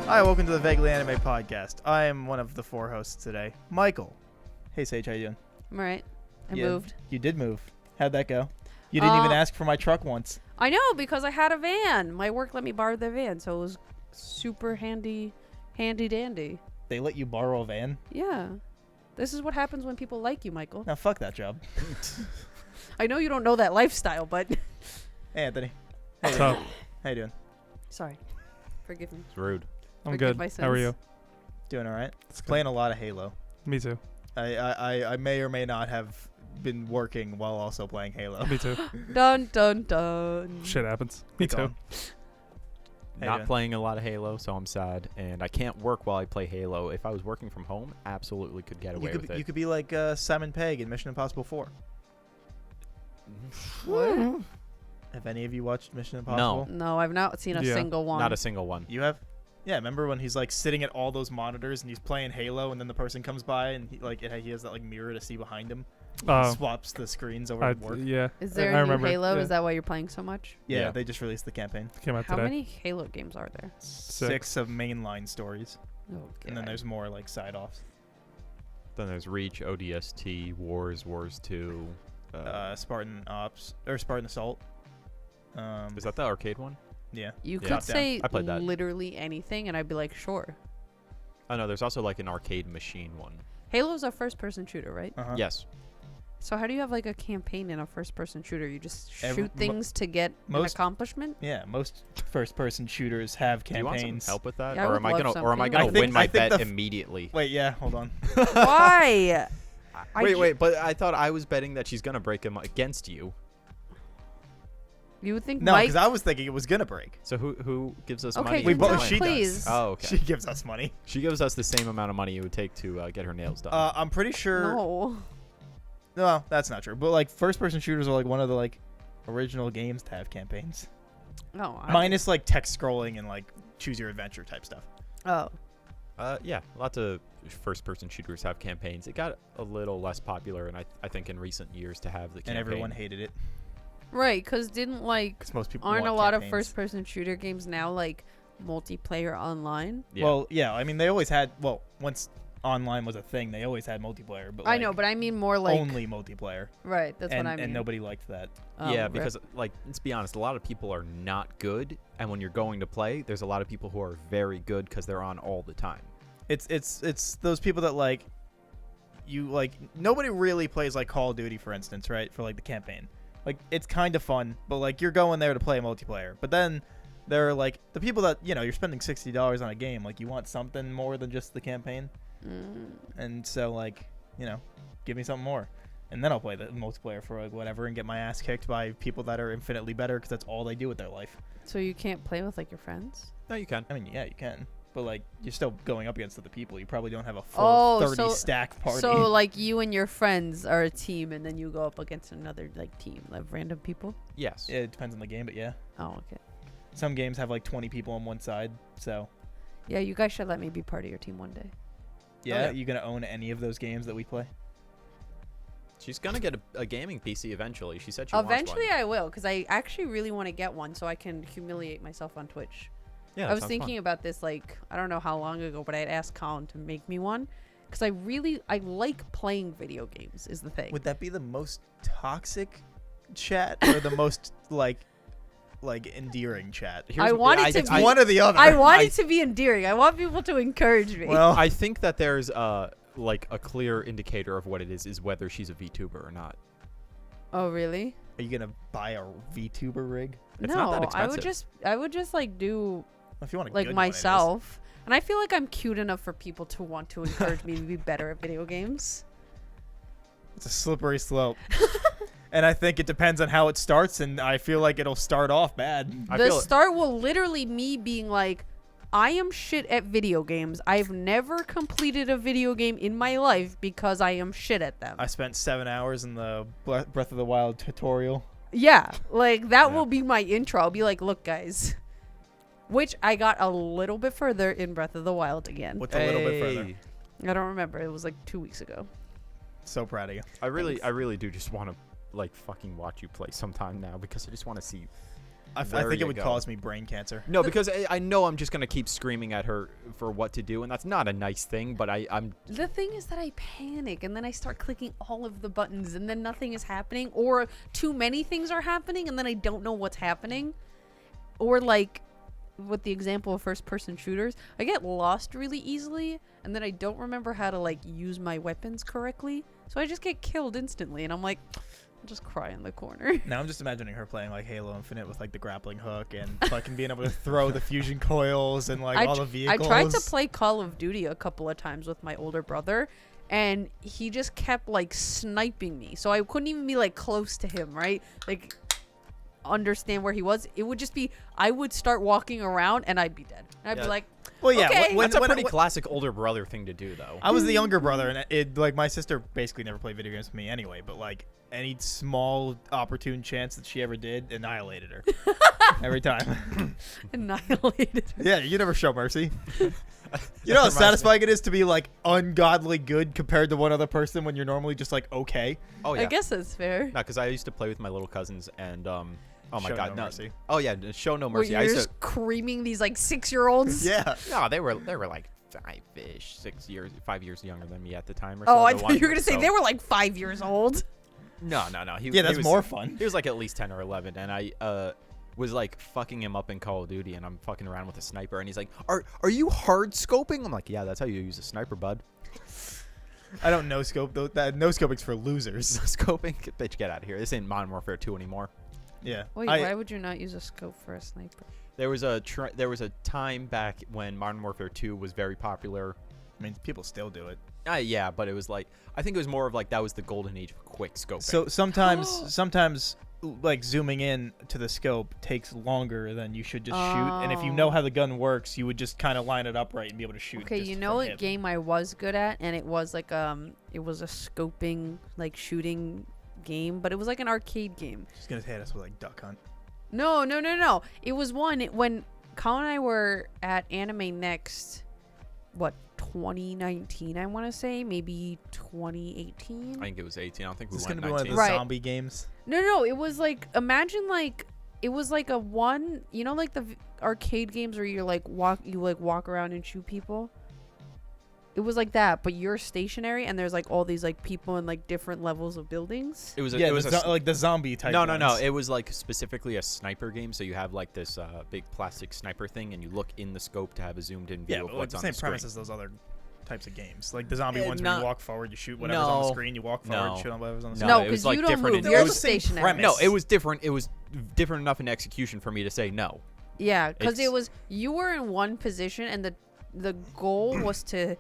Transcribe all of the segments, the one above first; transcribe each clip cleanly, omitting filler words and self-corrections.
Hi, welcome to the Vaguely Anime Podcast. I am one of the 4 hosts today. Michael. Hey, Sage, how you doing? I'm alright. I moved. You did move. How'd that go? You didn't even ask for my truck once. I know, because I had a van. My work let me borrow their van, so it was super handy dandy. They let you borrow a van? Yeah. This is what happens when people like you, Michael. Now, fuck that job. I know you don't know that lifestyle, but... Hey, Anthony. What's up? How you doing? Sorry. Forgive me. It's rude. I'm Forgive good. my How are sins. you? Doing all right? It's good. Playing a lot of Halo. Me too. I may or may not have been working while also playing Halo. Me too. Dun, dun, dun. Shit happens. Me It's too. on. How you Not doing? playing a lot of Halo, so I'm sad. And I can't work while I play Halo. If I was working from home, absolutely could get away with it. You could be like Simon Pegg in Mission Impossible 4. What? Have any of you watched Mission Impossible? No, I've not seen a Yeah. single one. Not a single one. You have? Yeah, remember when he's like sitting at all those monitors and he's playing Halo and then the person comes by and he has that like mirror to see behind him. He swaps the screens over at work. Yeah. Is there I a new remember, Halo? yeah. Is that why you're playing so much? Yeah, Yeah. they just released the campaign. Came out How today. many Halo games are there? 6 of mainline stories. Oh, And then God. there's more like side offs. Then there's Reach, ODST, Wars 2. Spartan Ops or Spartan Assault. Is that the arcade one? Yeah. You Yeah. could Top down. say I played that. literally anything, and I'd be like, sure. Oh no, there's also like an arcade machine one. Halo's a first-person shooter, right? Uh-huh. Yes. So how do you have like a campaign in a first-person shooter? You just Every- shoot things to get an most- accomplishment? Yeah, most first-person shooters have Do you want some campaigns. help with that, Yeah, I or would am I love gonna, some. or am I Can you gonna I think- win my I think bet the immediately? Wait, yeah, hold on. Why? Wait, but I thought I was betting that she's gonna break him against you. You would think No, Mike... because I was thinking it was gonna break. So who gives us Okay, money? We to both. win? She please. does. Oh, okay. She gives us money. She gives us the same amount of money it would take to get her nails done. I'm pretty sure. No. No, that's not true. But like first-person shooters are like one of the like original games to have campaigns. No. Minus like text scrolling and like choose your adventure type stuff. Oh. Yeah, lots of first-person shooters have campaigns. It got a little less popular, and I think in recent years to have the campaign. And everyone hated it Right, because didn't like... because most people Aren't a want lot of campaigns. first-person shooter games now like multiplayer online? Yeah. Well, yeah. I mean, they always had. Well, once online was a thing, they always had multiplayer. But I like, know, but I mean more like... only multiplayer. Right, that's and, what I mean. And nobody liked that. Yeah, rip. because like let's be honest, a lot of people are not good, and when you're going to play, there's a lot of people who are very good because they're on all the time. It's those people that like. You like nobody really plays like Call of Duty, for instance, right? For like the campaign. Like it's kind of fun, but like you're going there to play multiplayer. But then there are like the people that you're spending $60 on a game. Like you want something more than just the campaign, and so like give me something more, and then I'll play the multiplayer for like whatever and get my ass kicked by people that are infinitely better because that's all they do with their life. So you can't play with like your friends? No, you can. I mean, yeah, you can, but like you're still going up against other people. You probably don't have a full 30 stack party. So like you and your friends are a team, and then you go up against another like team of random people? Yes. Yeah, it depends on the game, but yeah. Oh, okay. Some games have like 20 people on one side, so Yeah, you guys should let me be part of your team one day. yeah, yeah. you gonna own any of those games that we play? She's gonna get a gaming PC eventually. She said she wants Eventually one. I will, because I actually really want to get one so I can humiliate myself on Twitch. Yeah, I that was sounds thinking about this like I don't know how long ago, but I had asked Colin to make me one because I like playing video games is the thing. Would that be the most toxic chat or the most like endearing chat? I want it to It's be one or the other. I want it to be endearing. I want people to encourage me. Well, I think that there's like a clear indicator of what it is whether she's a VTuber or not. Oh really? are you gonna buy a VTuber rig? It's no, not that I would expensive. just like do If you want a like good one, it is. myself. And I feel like I'm cute enough for people to want to encourage me to be better at video games. It's a slippery slope. And I think it depends on how it starts, and I feel like it'll start off bad. I The feel start will literally me being like, I am shit at video games. I've never completed a video game in my life because I am shit at them. I spent 7 hours in the Breath of the Wild tutorial. Yeah, like that Yeah. will be my intro. I'll be like, look, guys. Which I got a little bit further in Breath of the Wild again. What's a little bit further? Hey. I don't remember. It was like 2 weeks ago. So proud of you. I really do just want to like fucking watch you play sometime now because I just want to see I think it would cause me brain cancer. No, because I know I'm just gonna keep screaming at her for what to do, and that's not a nice thing. But I'm. The thing is that I panic, and then I start clicking all of the buttons, and then nothing is happening, or too many things are happening, and then I don't know what's happening, or like. With the example of first-person shooters, I get lost really easily, and then I don't remember how to like use my weapons correctly, so I just get killed instantly, and I'm like, I'll just cry in the corner. Now I'm just imagining her playing like Halo Infinite with like the grappling hook and fucking being able to throw the fusion coils and like all the vehicles. I tried to play Call of Duty a couple of times with my older brother, and he just kept like sniping me, so I couldn't even be like close to him, right? Like understand where he was. It would just be I would start walking around and I'd be dead. And I'd be like, well, yeah, okay. That's a pretty classic older brother thing to do, though. I was the younger brother, and it like my sister basically never played video games with me anyway. But like any small opportune chance that she ever did, annihilated her every time. Annihilated. Yeah, you never show mercy. You know how satisfying it is to be like ungodly good compared to one other person when you're normally just like okay. Oh yeah. I guess that's fair. No, because I used to play with my little cousins, and oh my Show god, no mercy. Oh yeah, show no Where mercy. you're I used just creaming these like 6-year-olds. Yeah. No, they were like 5 years younger than me at the time. Or Oh, so. I thought you were gonna say they were like 5 years old. No. Yeah, that's more fun. He was like at least 10 or 11, and I was like fucking him up in Call of Duty, and I'm fucking around with a sniper, and he's like, "Are you hard scoping?" I'm like, "Yeah, that's how you use a sniper, bud." I don't no scope though. That no scoping's for losers. Scoping, bitch, get out of here. This ain't Modern Warfare 2 anymore. Yeah. Wait, why would you not use a scope for a sniper? There was a time back when Modern Warfare 2 was very popular. I mean, people still do it. Yeah, but it was like I think it was more of like that was the golden age of quick scoping. So sometimes like zooming in to the scope takes longer than you should just shoot. And if you know how the gun works, you would just kind of line it up right and be able to shoot. Okay, just you know from what hip. game I was good at, and it was like it was a scoping like shooting game, but it was like an arcade game. She's gonna hit us with like Duck Hunt. No. It was when Colin and I were at Anime Next, 2019, I want to say, maybe 2018. I think it was 18. I don't think we Is this went gonna be 19. one of the Right. zombie games? No, it was like, imagine like, it was like a one, you know, like the arcade games where you're like walk around and shoot people. It was like that, but you're stationary, and there's like all these like people in like different levels of buildings. It was like the zombie type. No. ones. It was like specifically a sniper game. So you have like this big plastic sniper thing, and you look in the scope to have a zoomed in view Yeah, of but like what's the on same the screen. premise as those other types of games. Like the zombie ones where not- you walk forward, you shoot whatever's on the No. screen, you walk forward, No. shoot on whatever's on the No, screen. No, it was because like you don't different move. in- You're it was the same stationary. premise. No, it was different. It was different enough in execution for me to say no. Yeah, because It's- it was you were in one position, and the goal was to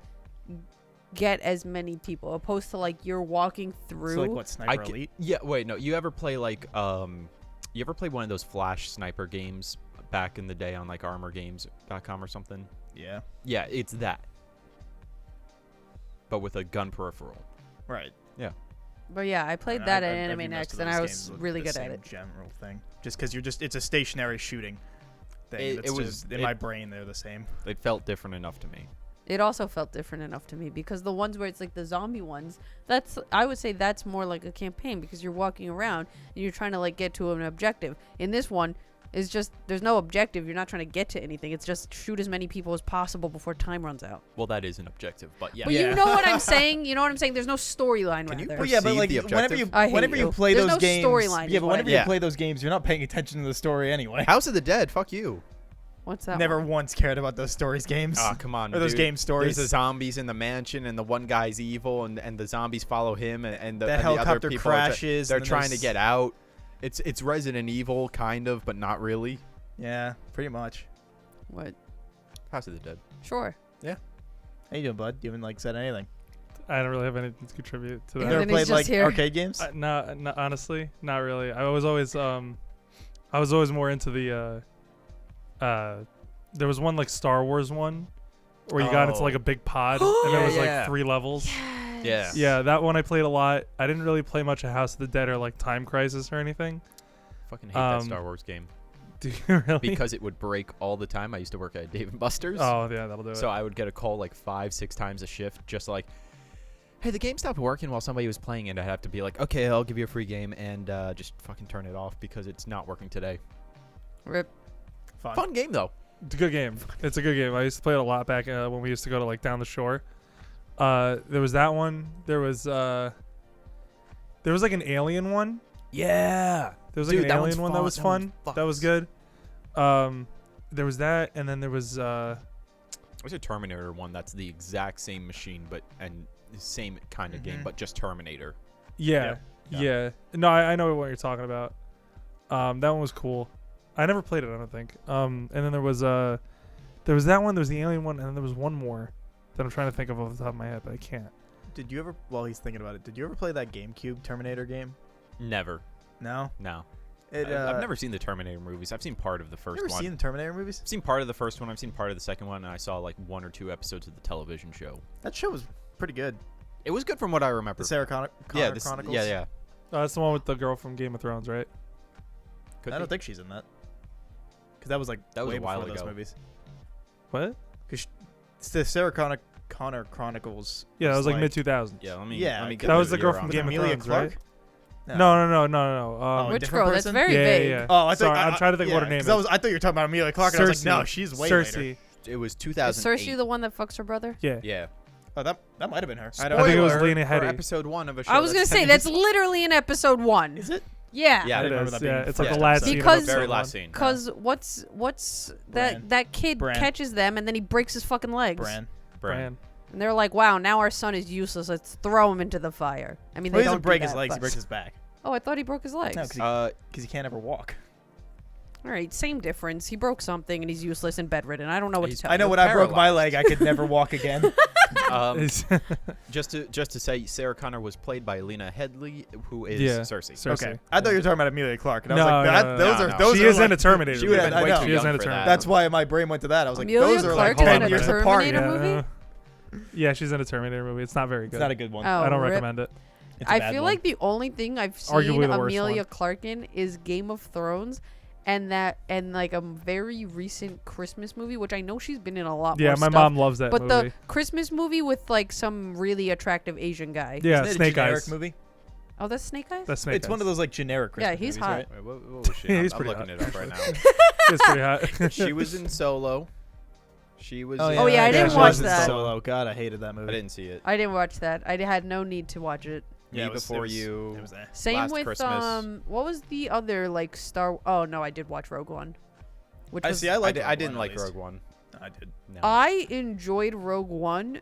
get as many people, opposed to like you're walking through. So like what, Sniper Elite? Yeah, wait, no. You ever play like you ever play one of those flash sniper games back in the day on like armorgames.com or something? Yeah. Yeah, it's that. But with a gun peripheral. Right. Yeah. But yeah, I played I- that I- at I view Anime most Next, of and those I games was with really the good at same it. general thing. Just because it's a stationary shooting thing. It It's was- just, in my brain they're the same. It felt different enough to me. It also felt different enough to me, because the ones where it's like the zombie ones, I would say that's more like a campaign, because you're walking around and you're trying to like get to an objective. In this one, it's just there's no objective. You're not trying to get to anything. It's just shoot as many people as possible before time runs out. Well, that is an objective, but yeah. But Yeah. you know what I'm saying? You know what I'm saying? There's no storyline Can you rather. Well, yeah, but perceive like the whenever you objective? I hate whenever you you. play There's those no games, storyline yeah, is but what I whenever mean. you play those games, you're not paying attention to the story anyway. House of the Dead, fuck you. What's that? Never one? once cared about those stories games. Oh, come on, Or those dude. game stories. There's the zombies in the mansion, and the one guy's evil, and the zombies follow him, and the The and the other helicopter people are crashes, they're and then trying to there's- get out. It's Resident Evil, kind of, but not really. Yeah, pretty much. What? House of the Dead. Sure. How you doing, bud? You haven't like said anything. I don't really have anything to contribute to You that. never Anthony's played just like here. arcade games? No, honestly, not really. I was always more into the there was one like Star Wars one where you got into like a big pod and there was Yeah. like 3 levels. Yeah. Yeah, that one I played a lot. I didn't really play much of House of the Dead or like Time Crisis or anything. Fucking hate that Um, Star Wars game Do you really? because it would break all the time. I used to work at Dave and Buster's. Oh yeah, that'll do it. So I would get a call like 5-6 times a shift, just like, hey, the game stopped working while somebody was playing it. I'd have to be like, okay, I'll give you a free game, and just fucking turn it off because it's not working today. Rip. Fun game though. It's a good game. It's a good game. I used to play it a lot back when we used to go to like down the shore. There was that one. There was like an alien one. Yeah. There was like Dude, an that alien one's one that fun. was That fun. one That was good. There was that, and then there was There's a Terminator one that's the exact same machine, and the same kind of game, but just Terminator. yeah. No, I know what you're talking about. That one was cool. I never played it, I don't think. And then there was that one. There was the alien one, and then there was one more that I'm trying to think of off the top of my head, but I can't. Did you ever, while he's thinking about it, did you ever play that GameCube Terminator game? Never. No. I've never seen the Terminator movies. I've seen part of the first Never one. seen the Terminator movies? I've seen part of the first one. I've seen part of the second one, and I saw like 1 or 2 episodes of the television show. That show was pretty good. It was good from what I remember. The Sarah Connor Chronicles. Yeah. Oh, that's the one with the girl from Game of Thrones, right? I don't think she's in that. Because that was like That was way a while before those ago. movies. What? Because it's the Sarah Connor Chronicles. Yeah, that was like mid 2000s. Yeah, let me. Yeah, let me that get That was the the girl year from on Game that. of Amelia Thrones, Clark? right? No. Which different girl? That's person? very Yeah, vague. yeah. Oh, Sorry, I'm trying to think of what her name is. I thought you were talking about Amelia Clark, and I was like, no, she's way Cersei. later. It was Is 2008. Cersei the one that fucks her brother? Yeah. Yeah. Oh, that might have been her. I think it was Spoiler Lena for Headey. episode 1 of a show. I was gonna say that's literally in episode 1. Is it? Yeah. Yeah, I didn't It remember is, that being yeah. It's like first the last episode. scene. Because- of very episode last one. scene. Cause what's Bran. that kid Bran. catches them and then he breaks his fucking legs. Bran. Bran. And they're like, wow, now our son is useless. Let's throw him into the fire. I mean, Well, they he don't doesn't break do his that, legs, he but- breaks his back. Oh, I thought he broke his legs. No, because he can't ever walk. All right, same difference. He broke something and he's useless and bedridden. I don't know what to He's- tell I know you. when I broke my paralyzed. leg, I could never walk again. Just to say, Sarah Connor was played by Lena Headey, who is Yeah. Cersei. Cersei. Okay. I thought you were talking about Amelia Clark, and I was No, like, no, that, no, those no, are no. those She are is like, in a Terminator. She movie. would have Yeah, been I way know. too She is young in a for Terminator. that. That's why my brain went to that. I was like, Amelia those are Clark like is in 10 a years apart. Terminator movie? Yeah, she's in a Terminator movie. It's not very good. It's not a good one. Oh, I don't rip. recommend it. It's a I bad feel one. like the only thing I've seen Arguably the worst Amelia one. Clark in is Game of Thrones, and like a very recent Christmas movie, which I know she's been in a lot. Yeah, more my stuff, mom loves that but movie. the Christmas movie with like some really attractive Asian guy. Yeah, Isn't it a Snake generic Eyes. movie? Oh, that's Snake Eyes. That's Snake It's Eyes. one of those like generic Christmas Yeah, he's movies, hot. right? Wait, what was she? He's I'm pretty looking hot. it up right now. It's pretty hot. She was in Solo. She was. Oh, yeah, I she didn't was watch in that. Solo. God, I hated that I movie. didn't see it. I didn't watch that. I had no need to watch it. Yeah, Me it was- Before it was- You. It was there. Same Last with Christmas. what was the other like Star? Oh no, I did watch Rogue One. Which I was, see. I liked. I didn't Rogue One, like at least. Rogue One. I did. No. I enjoyed Rogue One,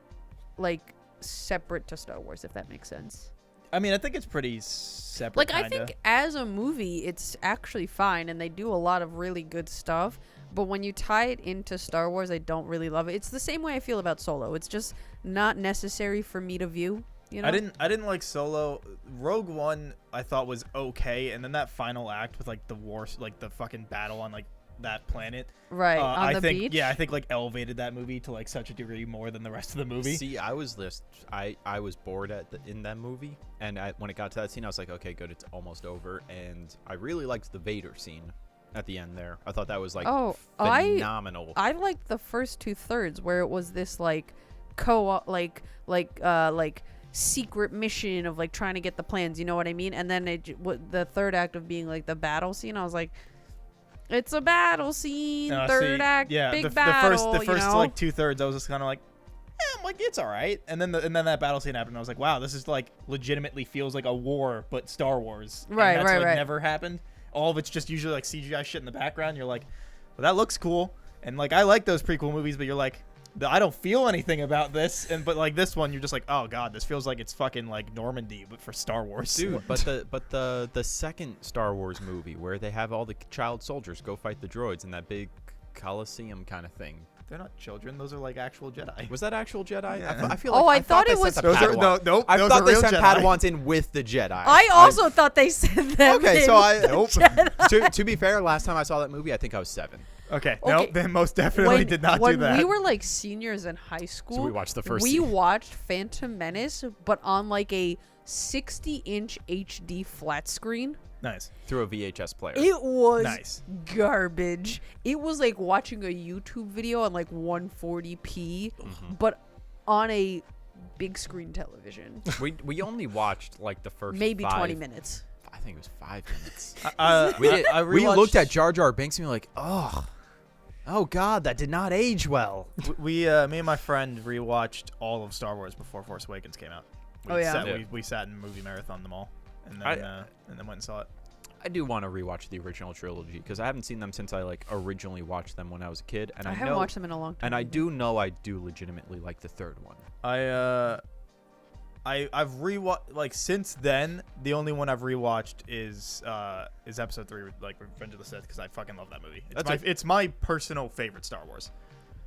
like separate to Star Wars, if that makes sense. I mean, I think it's pretty separate. Like I kinda. think as a movie, it's actually fine, and they do a lot of really good stuff. But when you tie it into Star Wars, I don't really love it. It's the same way I feel about Solo. It's just not necessary for me to view. You know? I didn't like Solo. Rogue One I thought was okay, and then that final act with like the war, like the fucking battle on like that planet. Right on I the think beach. yeah, I think like elevated that movie to like such a degree more than the rest of the movie. See, I was bored in that movie, and when it got to that scene, I was like, okay, good, it's almost over. And I really liked the Vader scene at the end there. I thought that was like phenomenal. I liked the first 2/3 where it was this like like secret mission of like trying to get the plans. You know what I mean? And then the third act of being like the battle scene. I was like, it's a battle scene. Third act, yeah, big the battle. first you know? like 2/3, I was just kind of like, I'm like, it's all right. And then that battle scene happened. And I was like, wow, this is like legitimately feels like a war, but Star Wars. And Right, that's, right, like, right. Never happened. All of it's just usually like CGI shit in the background. You're like, well, that looks cool. And like, I like those prequel movies, but you're like, I don't feel anything about this. But like this one, you're just like, oh god, this feels like it's fucking like Normandy, but for Star Wars. Dude, but the second Star Wars movie where they have all the child soldiers go fight the droids in that big Coliseum kind of thing. They're not children. Those are like actual Jedi. Was that actual Jedi? Yeah. I feel like I thought they it was- sent the Those are Padawan. nope. I those thought are they real sent Jedi. Padawans in with the Jedi. I also thought they said that. Okay, so Nope. to be fair, last time I saw that movie, I think I was 7. Okay. Okay. Nope. They most definitely did not do when that. we were like seniors in high school, So we watched the first we scene. watched Phantom Menace, but on like a 60-inch HD flat screen. Nice. Through a VHS player. It was Nice. garbage. It was like watching a YouTube video on like 140p, but on a big screen television. We only watched like the first Maybe 5, 20 minutes. I think think it was 5 minutes. We looked at Jar Jar Binks and we were like, oh God, that did not age well. Me and my friend rewatched all of Star Wars before Force Awakens came out. We sat in movie marathon them all, and then went and saw it. I do want to rewatch the original trilogy because I haven't seen them since I originally watched them when I was a kid, and I haven't watched them in a long time. And I do know I do legitimately like the third one. I've rewatched since then. The only one I've rewatched is Episode 3, Revenge of the Sith, because I fucking love that movie. It's my personal favorite Star Wars.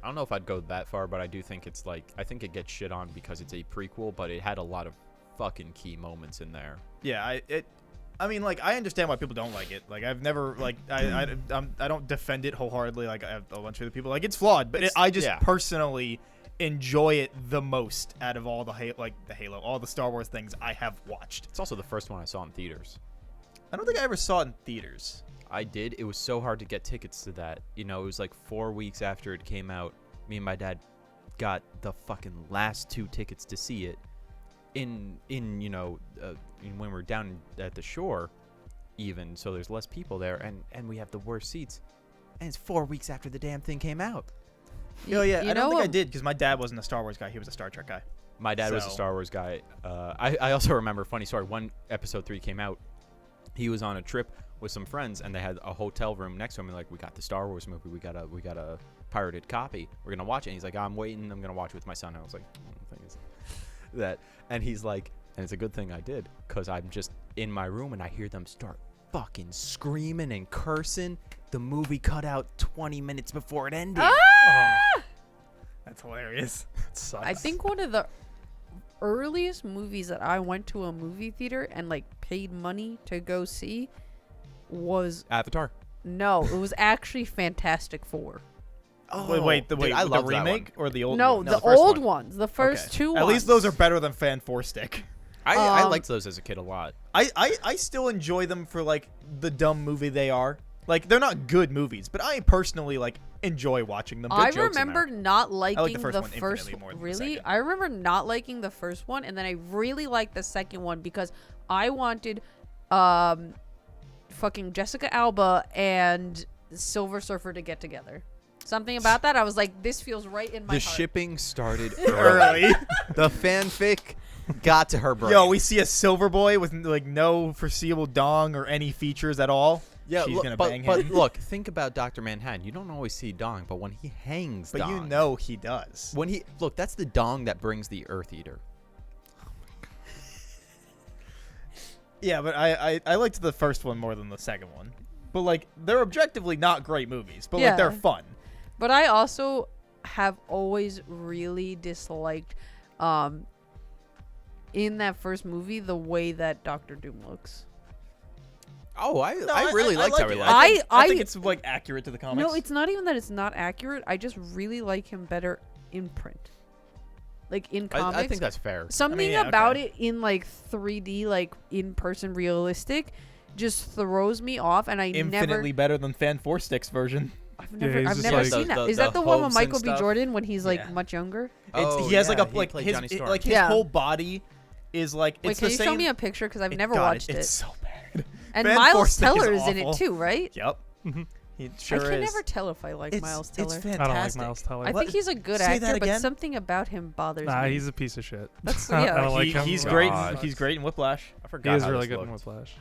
I don't know if I'd go that far, but I do think it's I think it gets shit on because it's a prequel, but it had a lot of fucking key moments in there. Yeah, I understand why people don't like it. I've never I don't defend it wholeheartedly. I have a bunch of other people it's flawed, but I just personally enjoy it the most out of all the Halo, all the Star Wars things I have watched. It's also the first one I saw in theaters. I don't think I ever saw it in theaters. I did. It was so hard to get tickets to that. It was 4 weeks after it came out. Me and my dad got the fucking last 2 tickets to see it. When we're down at the shore, even so, there's less people there, and we have the worst seats, and it's 4 weeks after the damn thing came out. I don't think I did because my dad wasn't a Star Wars guy; he was a Star Trek guy. My dad was a Star Wars guy. I also remember, funny story, when Episode 3 came out, he was on a trip with some friends, and they had a hotel room next to him, and we got the Star Wars movie, we got a pirated copy, we're gonna watch it. And he's like, I'm waiting, I'm gonna watch it with my son. I was like, the thing is that, and he's like, and it's a good thing I did, because I'm just in my room and I hear them start fucking screaming and cursing. The movie cut out 20 minutes before it ended. That's hilarious. That sucks. I think one of the earliest movies that I went to a movie theater and paid money to go see was Avatar. No, it was actually Fantastic Four. Oh, wait, the remake or the old? No, the old ones. The first 2 ones. At least those are better than Fan 4 Stick. I liked those as a kid a lot. I still enjoy them for the dumb movie they are. They're not good movies, but I personally enjoy watching them. I remember not liking the first one. Really? I remember not liking the first one, and then I really liked the second one because I wanted fucking Jessica Alba and Silver Surfer to get together. Something about that, I was like, this feels right in my heart. The shipping started early. The fanfic got to her brain. Yo, we see a Silver Boy with no foreseeable dong or any features at all. Yeah, she's gonna bang him. But look, think about Dr. Manhattan. You don't always see dong, but when he hangs but dong, he does. When he that's the dong that brings the Earth Eater. Yeah, but I liked the first one more than the second one. But they're objectively not great movies, but they're fun. But I also have always really disliked in that first movie the way that Doctor Doom looks. Oh, I really liked how he looked. I think it's accurate to the comics. No, it's not even that it's not accurate. I just really like him better in print. In comics. I think that's fair. Something about it in 3D, in person realistic, just throws me off, and I infinitely better than Fan 4 Stick's version. I've never seen that. Is that the one with Michael B. Jordan when he's much younger? He has his whole body is Wait, it's can the you same. show me a picture because I've never watched it? It's so bad. And Fan Miles 4 Teller is is in it awful. too, right? Yep. He sure I can is. never tell if I like Miles Teller. It's fantastic. I don't like Miles Teller. I think he's a good Say that actor, but again? something about him bothers me. Nah, he's a piece of shit. That's I don't like him. He's Oh, great. God. He's great in Whiplash. I forgot. He is how really this good in looked. Whiplash.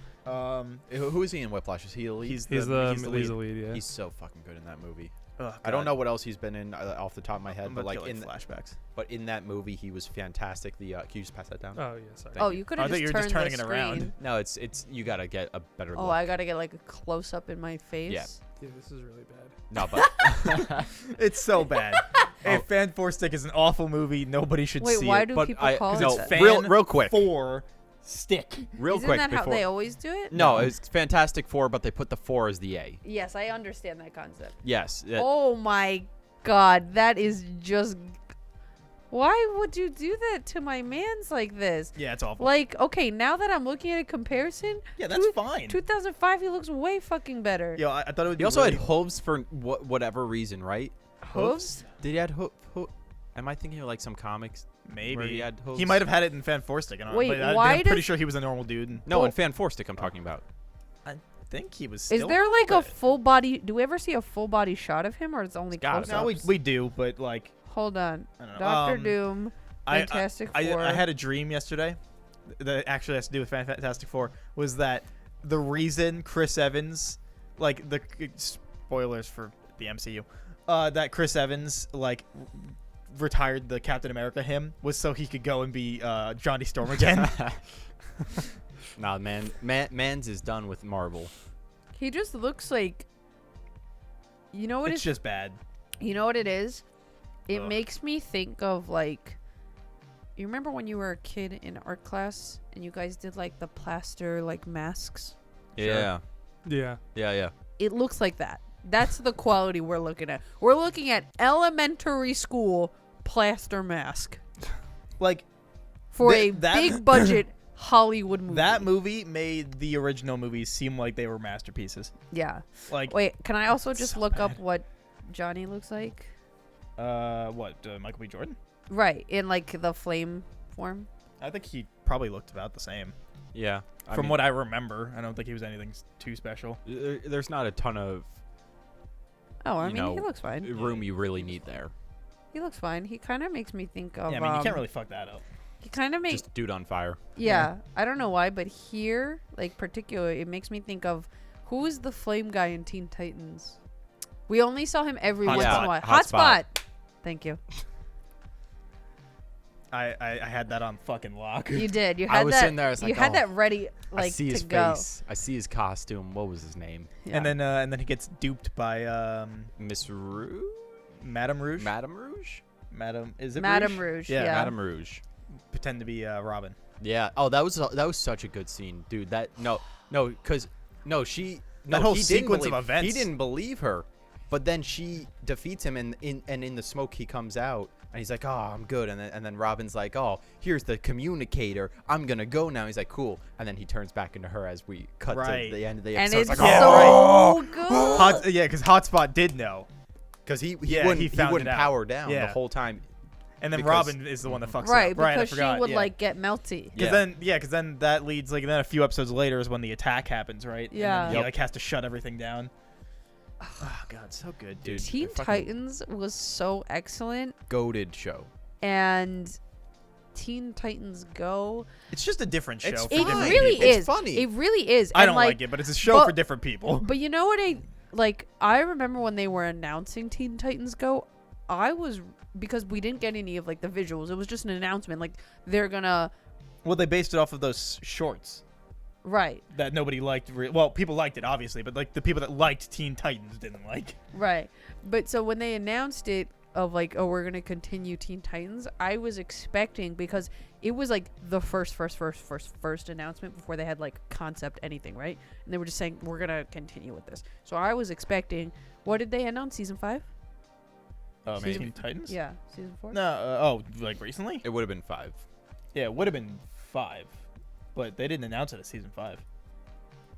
Who is he in Whiplash? Is he the lead? He's He's the the lead. lead, yeah. He's so fucking good in that movie. Oh, I don't know what else he's been in off the top of my head, I'm but about to in flashbacks. But in that movie, he was fantastic. Can you just pass that down? Oh, yeah, sorry. Thank You could have I thought just you were turned just turning the it around. screen. No, it's you gotta get a better look. Oh, I gotta get a close up in my face. Yeah. Yeah, this is really bad. No, but It's so bad. If Fan 4 Stick is an awful movie, nobody should Wait, see why it. do but people call it no, that? Fan real quick. 4 Stick. Real Isn't quick that before. how they always do it? No, it's Fantastic Four, but they put the 4 as the A. Yes, I understand that concept. Yes. Oh my god, that is just... Why would you do that to my mans like this? Yeah, it's awful. Okay, now that I'm looking at a comparison... Yeah, that's fine. 2005, he looks way fucking better. Yo, I thought it would be He also really had hooves for whatever reason, right? Hooves? Did he had hoof? Am I thinking of some comics? Maybe. Where he had hooves? He might have had it in Fan 4 Stick. I don't know, Wait, but why I'm pretty does- sure he was a normal dude. No, in Fan 4 Stick I'm talking about. think he was. Still Is there like a but- full body? Do we ever see a full body shot of him, or it's only gotta close be. No, ups? we do, but like Hold on, I don't know. Doctor Doom, I- Fantastic I Four. had a dream yesterday that actually has to do with Fantastic Four. Was that the reason Chris Evans, like the spoilers for the MCU, that Chris Evans like retired the Captain America hymn was so he could go and be Johnny Storm again. Nah, man's is done with Marvel. He just looks like. You know what It's just bad. You know what it is? It Ugh. makes me think of like. You remember when you were a kid in art class and you guys did like the plaster like masks? Yeah. Yeah. Yeah. It looks like that. That's the quality we're looking at. We're looking at elementary school plaster mask Like for Th- a that- big budget Hollywood movie. that movie made the original movies seem like they were masterpieces. Yeah. Like Wait, can I also just so look up bad. what Johnny looks like? Michael B. Jordan? Right, in like the flame form. I think he probably looked about the same. Yeah. From what I remember, I don't think he was anything too special. There's not a ton of Oh, I You mean, he know, looks fine. room you really need there. He looks fine. He kind of makes me think of. Yeah, I mean, you can't really fuck that up. He kind of makes. Just dude on fire. Yeah, I don't know why, but here, like particularly, it makes me think of who is the flame guy in Teen Titans. We only saw him every once in Hotspot. a while. Hotspot. Hotspot. Thank you. I had that on fucking lock. You did. You I had was that. sitting there, I was you like, had oh, that ready, I like see his to go. face. I see his costume. What was his name? Yeah. And then he gets duped by Miss Rouge? Madame Rouge. Madame Rouge? Madame is it Madame Rouge. Yeah, Yeah. Madame Rouge. Pretend to be Robin. Yeah. Oh, that was such a good scene, dude. That she That whole he didn't sequence of believe- events. He didn't believe her, but then she defeats him, and in the smoke he comes out, and he's like, "Oh, I'm good," and then Robin's like, "Oh, here's the communicator. I'm gonna go now." He's like, "Cool," and then he turns back into her as we cut Right. to the end of the And episode. it's like, so oh, good. Yeah, because Hotspot did know, because he Yeah, wouldn't he found wouldn't it out. power down Yeah. the whole time. and then Because- Robin is the one that fucks Right, it up. Right, I because she forgot, would yeah. like get melty. Yeah. Because then that leads then a few episodes later is when the attack happens, right? And Yeah. then he Yep. like has to shut everything down. Oh god, so good, dude. Teen Fucking- Titans was so excellent, Goated show. and Teen Titans Go. It's just a different show. It's for It different fine. really people. It's is. funny. It really is. I And, don't like it, but it's a show but- for different people. But you know what I like? I remember when they were announcing Teen Titans Go, I was because we didn't get any of like the visuals. It was just an announcement. Like they're gonna Well, they based it off of those shorts right, that nobody liked. Well, people liked it obviously, but like the people that liked Teen Titans didn't like. right. But so when they announced it of like, oh, we're gonna continue Teen Titans, I was expecting because it was like the first announcement before they had like concept anything, right? And they were just saying we're gonna continue with this. So I was expecting. What did they announce? Season 5? Teen Titans? Yeah, season 4. No. Like recently? It would have been 5. Yeah, it would have been 5, but they didn't announce it as season 5.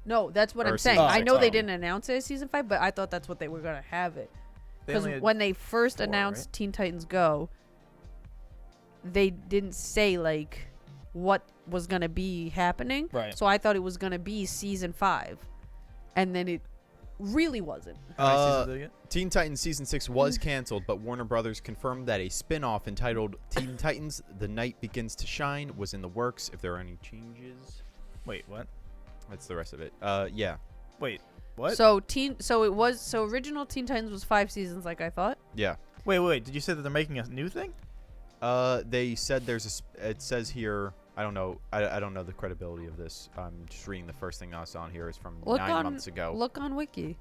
No, that's what Or I'm saying. season I six. know they Oh. didn't announce it as season 5, but I thought that's what they were gonna have it. They Because only had when they first 4, announced right? Teen Titans Go, they didn't say like what was gonna be happening. Right. So I thought it was gonna be season 5, and then it really wasn't. How many seasons did they get? Teen Titans Season 6 was canceled, but Warner Brothers confirmed that a spin-off entitled Teen Titans The Night Begins to Shine was in the works. If there are any changes, Wait, what? that's the rest of it. Yeah. Wait, what? So original Teen Titans was 5 seasons, like I thought. Yeah. Wait. Did you say that they're making a new thing? They said it says here, I don't know. I don't know the credibility of this. I'm just reading the first thing I saw on here is from Look 9 on months ago. Look on Wiki.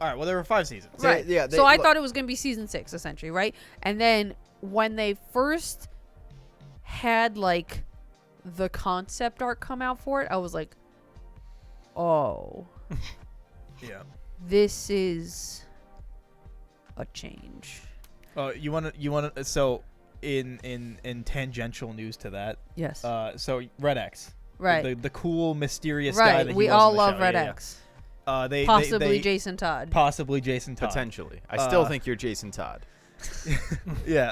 All right. Well, there were 5 seasons. So, Right. yeah, So I look- thought it was gonna be season 6 essentially, right? And then when they first had like the concept art come out for it, I was like, oh, Yeah. this is a change. You want to? So, in tangential news to that, Yes. so Red X, right. the cool mysterious guy Right. that he We was all in the love show. Red Yeah, yeah. X. Possibly Jason Todd. Possibly Jason Todd. Potentially. I still Uh, think you're Jason Todd. Yeah.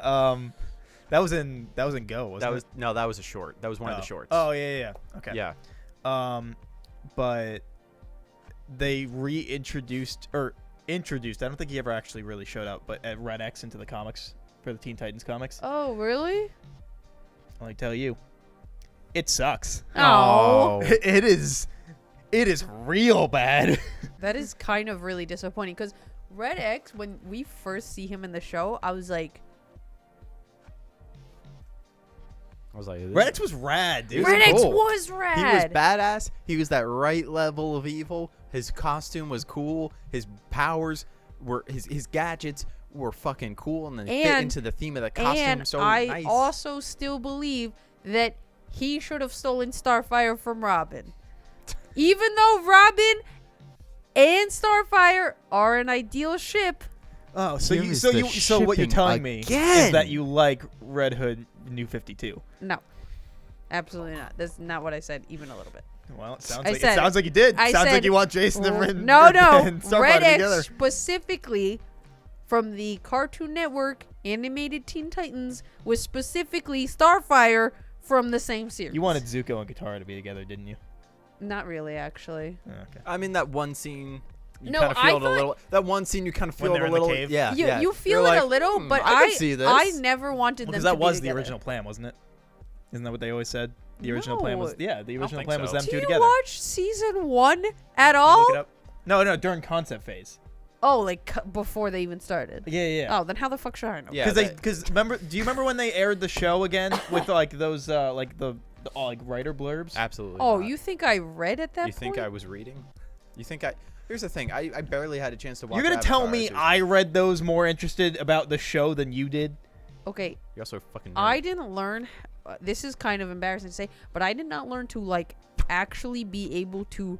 That was in Go. Wasn't That was it? that was a short. That was one of the shorts. Oh yeah. Okay. Yeah. But they reintroduced or introduced. I don't think he ever actually really showed up, but Red X into the comics for the Teen Titans comics. Oh, really? I'll tell you, it sucks. Oh. It is real bad. That is kind of really disappointing because Red X, when we first see him in the show, I was like, Red X was rad, dude. Red X was rad. He was badass. He was that right level of evil. His costume was cool. His powers were his gadgets were fucking cool, and then fit into the theme of the costume. And so I nice. also still believe that he should have stolen Starfire from Robin, even though Robin and Starfire are an ideal ship. Oh, Here so is the what you're shipping telling me is again. that you like Red Hood New 52. No, absolutely not. That's not what I said, even a little bit. Well, it I said- sounds like you did. I Sounds said- like you want Jason and No, and Starfire Red to be X together. specifically from the Cartoon Network animated Teen Titans was specifically Starfire from the same series. You wanted Zuko and Katara to be together, didn't you? Not really, actually. Oh, okay. I mean, that one scene. You No, kind of I feel it a thought- little. That one scene, you kind of When feel it they're a in the little. cave? Yeah, You yeah. you feel You're it a like, little, but I can see this. I never wanted them Because to that be was the together. original plan, wasn't it? Isn't that what they always said? The original plan was No. the original think plan was so. them Do two you together. watch season 1 at You all? look it up. No, during concept phase. Oh, like before they even started. Yeah. Oh, then how the fuck should I know? Yeah. Because remember, do you remember when they aired the show again with like those like the like writer blurbs? Absolutely. Oh, not. you think I read at that You point? think I was reading? You think I? Here's the thing. I barely had a chance to watch. You're gonna tell me Avatar. I read those more interested about the show than you did? Okay, You're also a fucking. Nerd. I didn't learn. This is kind of embarrassing to say, but I did not learn to like actually be able to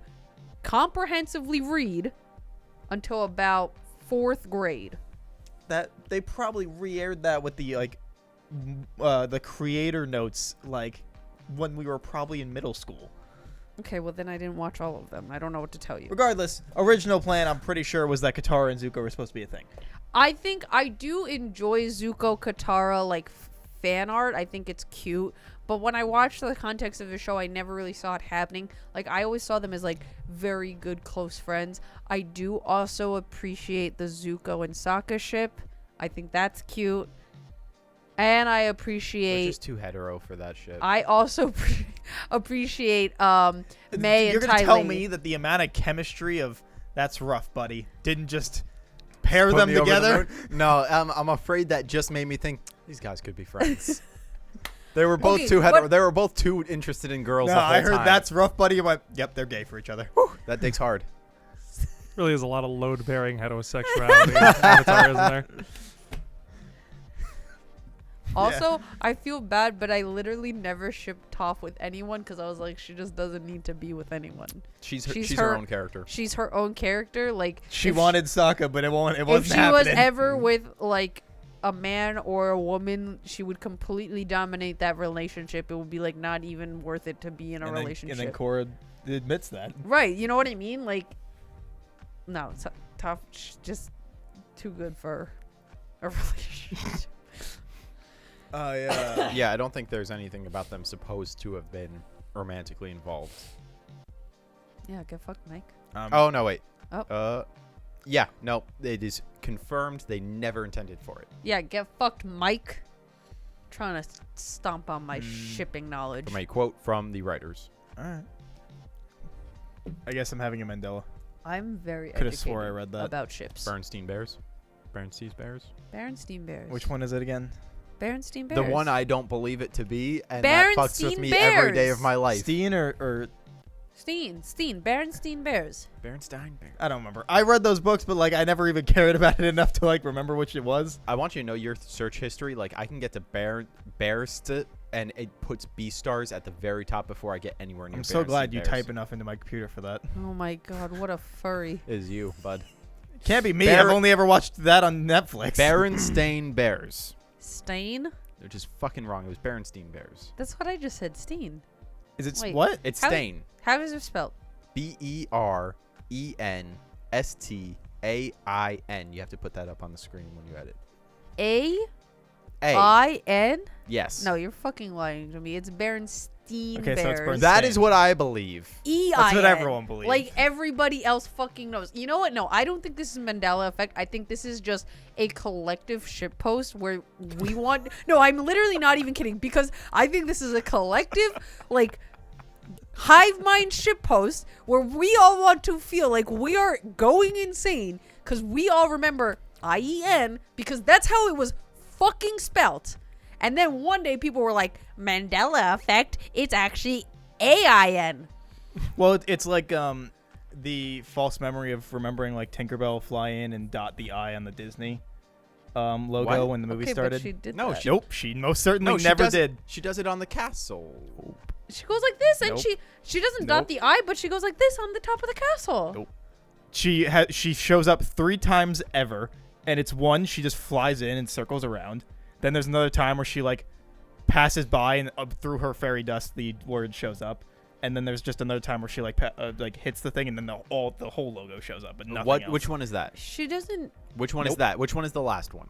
comprehensively read until about 4th grade. That they probably re-aired that with the like the creator notes like when we were probably in middle school. Okay, well then I didn't watch all of them. I don't know what to tell you. Regardless, original plan I'm pretty sure was that Katara and Zuko were supposed to be a thing. I think I do enjoy Zuko Katara like fan art. I think it's cute. But when I watched the context of the show, I never really saw it happening. Like, I always saw them as, like, very good close friends. I do also appreciate the Zuko and Sokka ship. I think that's cute. And I They're appreciate... just too hetero for that shit. I also appreciate May You're and gonna Ty tell Lee. me that the amount of chemistry of that's rough, buddy didn't just pair Put them me over the together? moon? No, I'm afraid that just made me think these guys could be friends. They were both Okay, too hetero. but- They were both too interested in girls. No, the whole I heard time. that's rough, buddy. I went, yep, they're gay for each other. That digs hard. Really is a lot of load-bearing heterosexuality in Avatar, isn't there? Also, I feel bad, but I literally never shipped Toph with anyone because I was like, she just doesn't need to be with anyone. She's She's her her- own character. She's her own character. Like, She if wanted Sokka, but it wasn't if she happening. was ever with like a man or a woman, she would completely dominate that relationship. It would be like not even worth it to be in a relationship. And then Korra admits that. Right, you know what I mean? Like, no, it's tough. She's just too good for a relationship. Oh, yeah. Yeah, I don't think there's anything about them supposed to have been romantically involved. Yeah, get fucked, Mike. Oh no, wait. Oh. Yeah, no, it is confirmed they never intended for it. Yeah, get fucked, Mike. Trying to stomp on my shipping knowledge. From a quote from the writers. All right. I guess I'm having a Mandela. I'm very Coulda educated swore I read that. about ships. Bernstein Bears. Bernstein's Bears. Berenstain Bears. Which one is it again? Berenstain Bears. The one I don't believe it to be, and that fucks with Berenstain me every day Bears. of my life. Steen or Steen. Berenstain Bears. Berenstein Bears. I don't remember. I read those books, but like I never even cared about it enough to like remember which it was. I want you to know your search history. Like, I can get to Bearst, and it puts B stars at the very top before I get anywhere near I'm so glad Berenstain you Bears. type enough into my computer for that. Oh my god, what a furry. It is you, bud. Can't be me. Ber- I've only ever watched that on Netflix. Berenstain Bears. Stain? They're just fucking wrong. It was Berenstein Bears. That's what I just said. Steen. Is it Wait. what? It's How- Stain. How is it spelled? Berenstain. You have to put that up on the screen when you edit. A A. I N? Yes. No, you're fucking lying to me. It's Berenstain. Okay, so it's bears. Bernstein. That is what I believe. EIN. That's what everyone believes. Like everybody else fucking knows. You know what? No, I don't think this is Mandela effect. I think this is just a collective shitpost where we want. No, I'm literally not even kidding, because I think this is a collective, like, hive mind shitpost where we all want to feel like we are going insane because we all remember IEN because that's how it was fucking spelt. And then one day people were like, Mandela effect, it's actually AIN. Well, it's like the false memory of remembering like Tinkerbell fly in and dot the I on the Disney logo What? when the movie Okay, but started. she did No, that. Nope, she most certainly she never does did. She does it on the castle. She goes like this, and Nope. she doesn't Nope. dot the I, but she goes like this on the top of the castle. Nope. She shows up 3 times ever, and it's one she just flies in and circles around. Then there's another time where she like passes by and through her fairy dust the word shows up. And then there's just another time where she like hits the thing and then the whole logo shows up, but nothing else. Which one is that? She doesn't. Which one is Nope. that? Which one is the last one?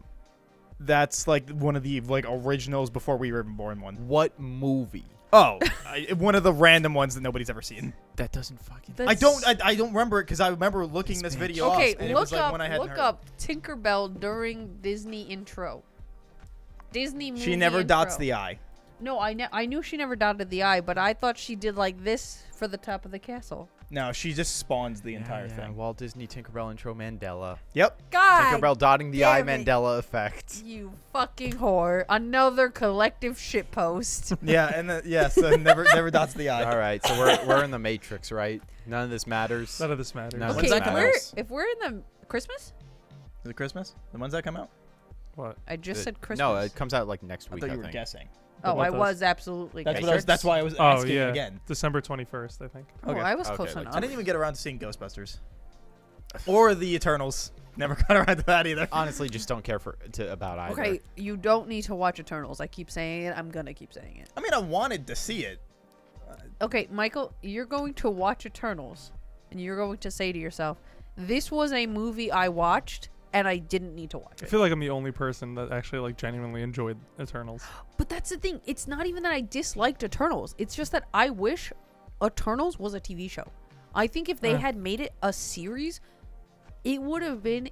That's like one of the like originals before we were even born one. What movie? Oh, one of the random ones that nobody's ever seen. That doesn't fucking. I don't remember it because I remember looking this video Okay, up. And it look was like up. when I hadn't Look heard. up Tinkerbell during Disney intro. Disney movie. She never intro. dots the I. No, I knew she never dotted the I, but I thought she did like this for the top of the castle. No, she just spawns the entire thing. Walt Disney Tinkerbell intro Mandela. Yep. God, Tinkerbell dotting the I damn it. Mandela effect. you fucking whore! Another collective shitpost. Yeah, and so never dots the I. All right, so we're in the Matrix, right? None of this matters. None of this matters. No, Okay, When's that come out? if we're in the Christmas, Is it Christmas? The ones that come out? What? I just said Christmas. No, it comes out like next I week. thought you I were think. guessing. Oh, What I does? was absolutely. That's guessing. what I was. That's why I was Oh asking yeah, again. December 21st, I think. Oh, Okay. I was Okay, close like enough. I didn't even get around to seeing Ghostbusters, or the Eternals. Never got around to that either. Honestly, just don't care about either. Okay, you don't need to watch Eternals. I keep saying it. I'm gonna keep saying it. I mean, I wanted to see it. Okay, Michael, you're going to watch Eternals, and you're going to say to yourself, "This was a movie I watched, and I didn't need to watch I it." feel like I'm the only person that actually like genuinely enjoyed Eternals. But that's the thing. It's not even that I disliked Eternals. It's just that I wish Eternals was a TV show. I think if they had made it a series, it would have been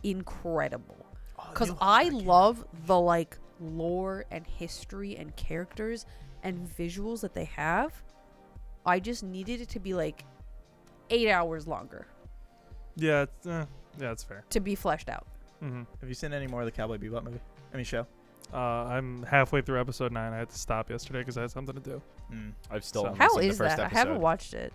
incredible. Because I love the like lore and history and characters and visuals that they have. I just needed it to be like 8 hours longer Yeah, it's fair. to be fleshed out. Mm-hmm. Have you seen any more of the Cowboy Bebop movie? I mean, show. I'm halfway through episode 9. I had to stop yesterday because I had something to do. I've still So- only How seen is the first that? episode. I haven't watched it.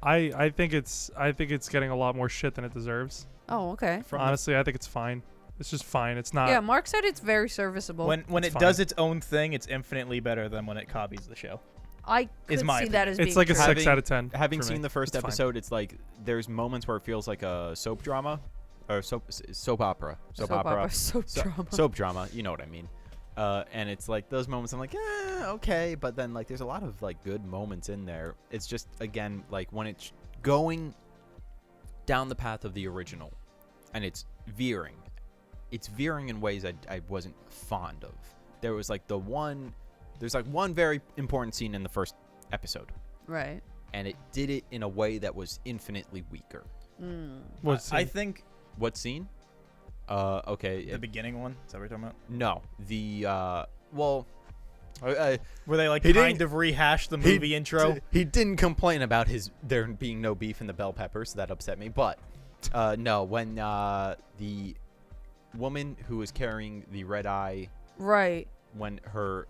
I think it's getting a lot more shit than it deserves. Oh, okay. Honestly, I think it's fine. It's just fine. It's not. Yeah, Mark said it's very serviceable. When It's it fine. does its own thing, it's infinitely better than when it copies the show. I could my see that as being it's like a true. 6 out of 10. Having for seen me. the first It's fine. episode, it's like there's moments where it feels like a soap drama, or soap opera, soap drama. You know what I mean? And it's like those moments I'm like, okay, but then like there's a lot of like good moments in there. It's just again like when it's going down the path of the original, and it's veering in ways I wasn't fond of. There was like there's one very important scene in the first episode, Right. and it did it in a way that was infinitely weaker. What's I think What scene? Okay. the beginning one. Is that what you're talking about? No, the well, Where they like He kind didn't- of rehash the movie intro. He didn't complain about there being no beef in the bell peppers. So that upset me. But no, when the woman who was carrying the red eye, Right. when her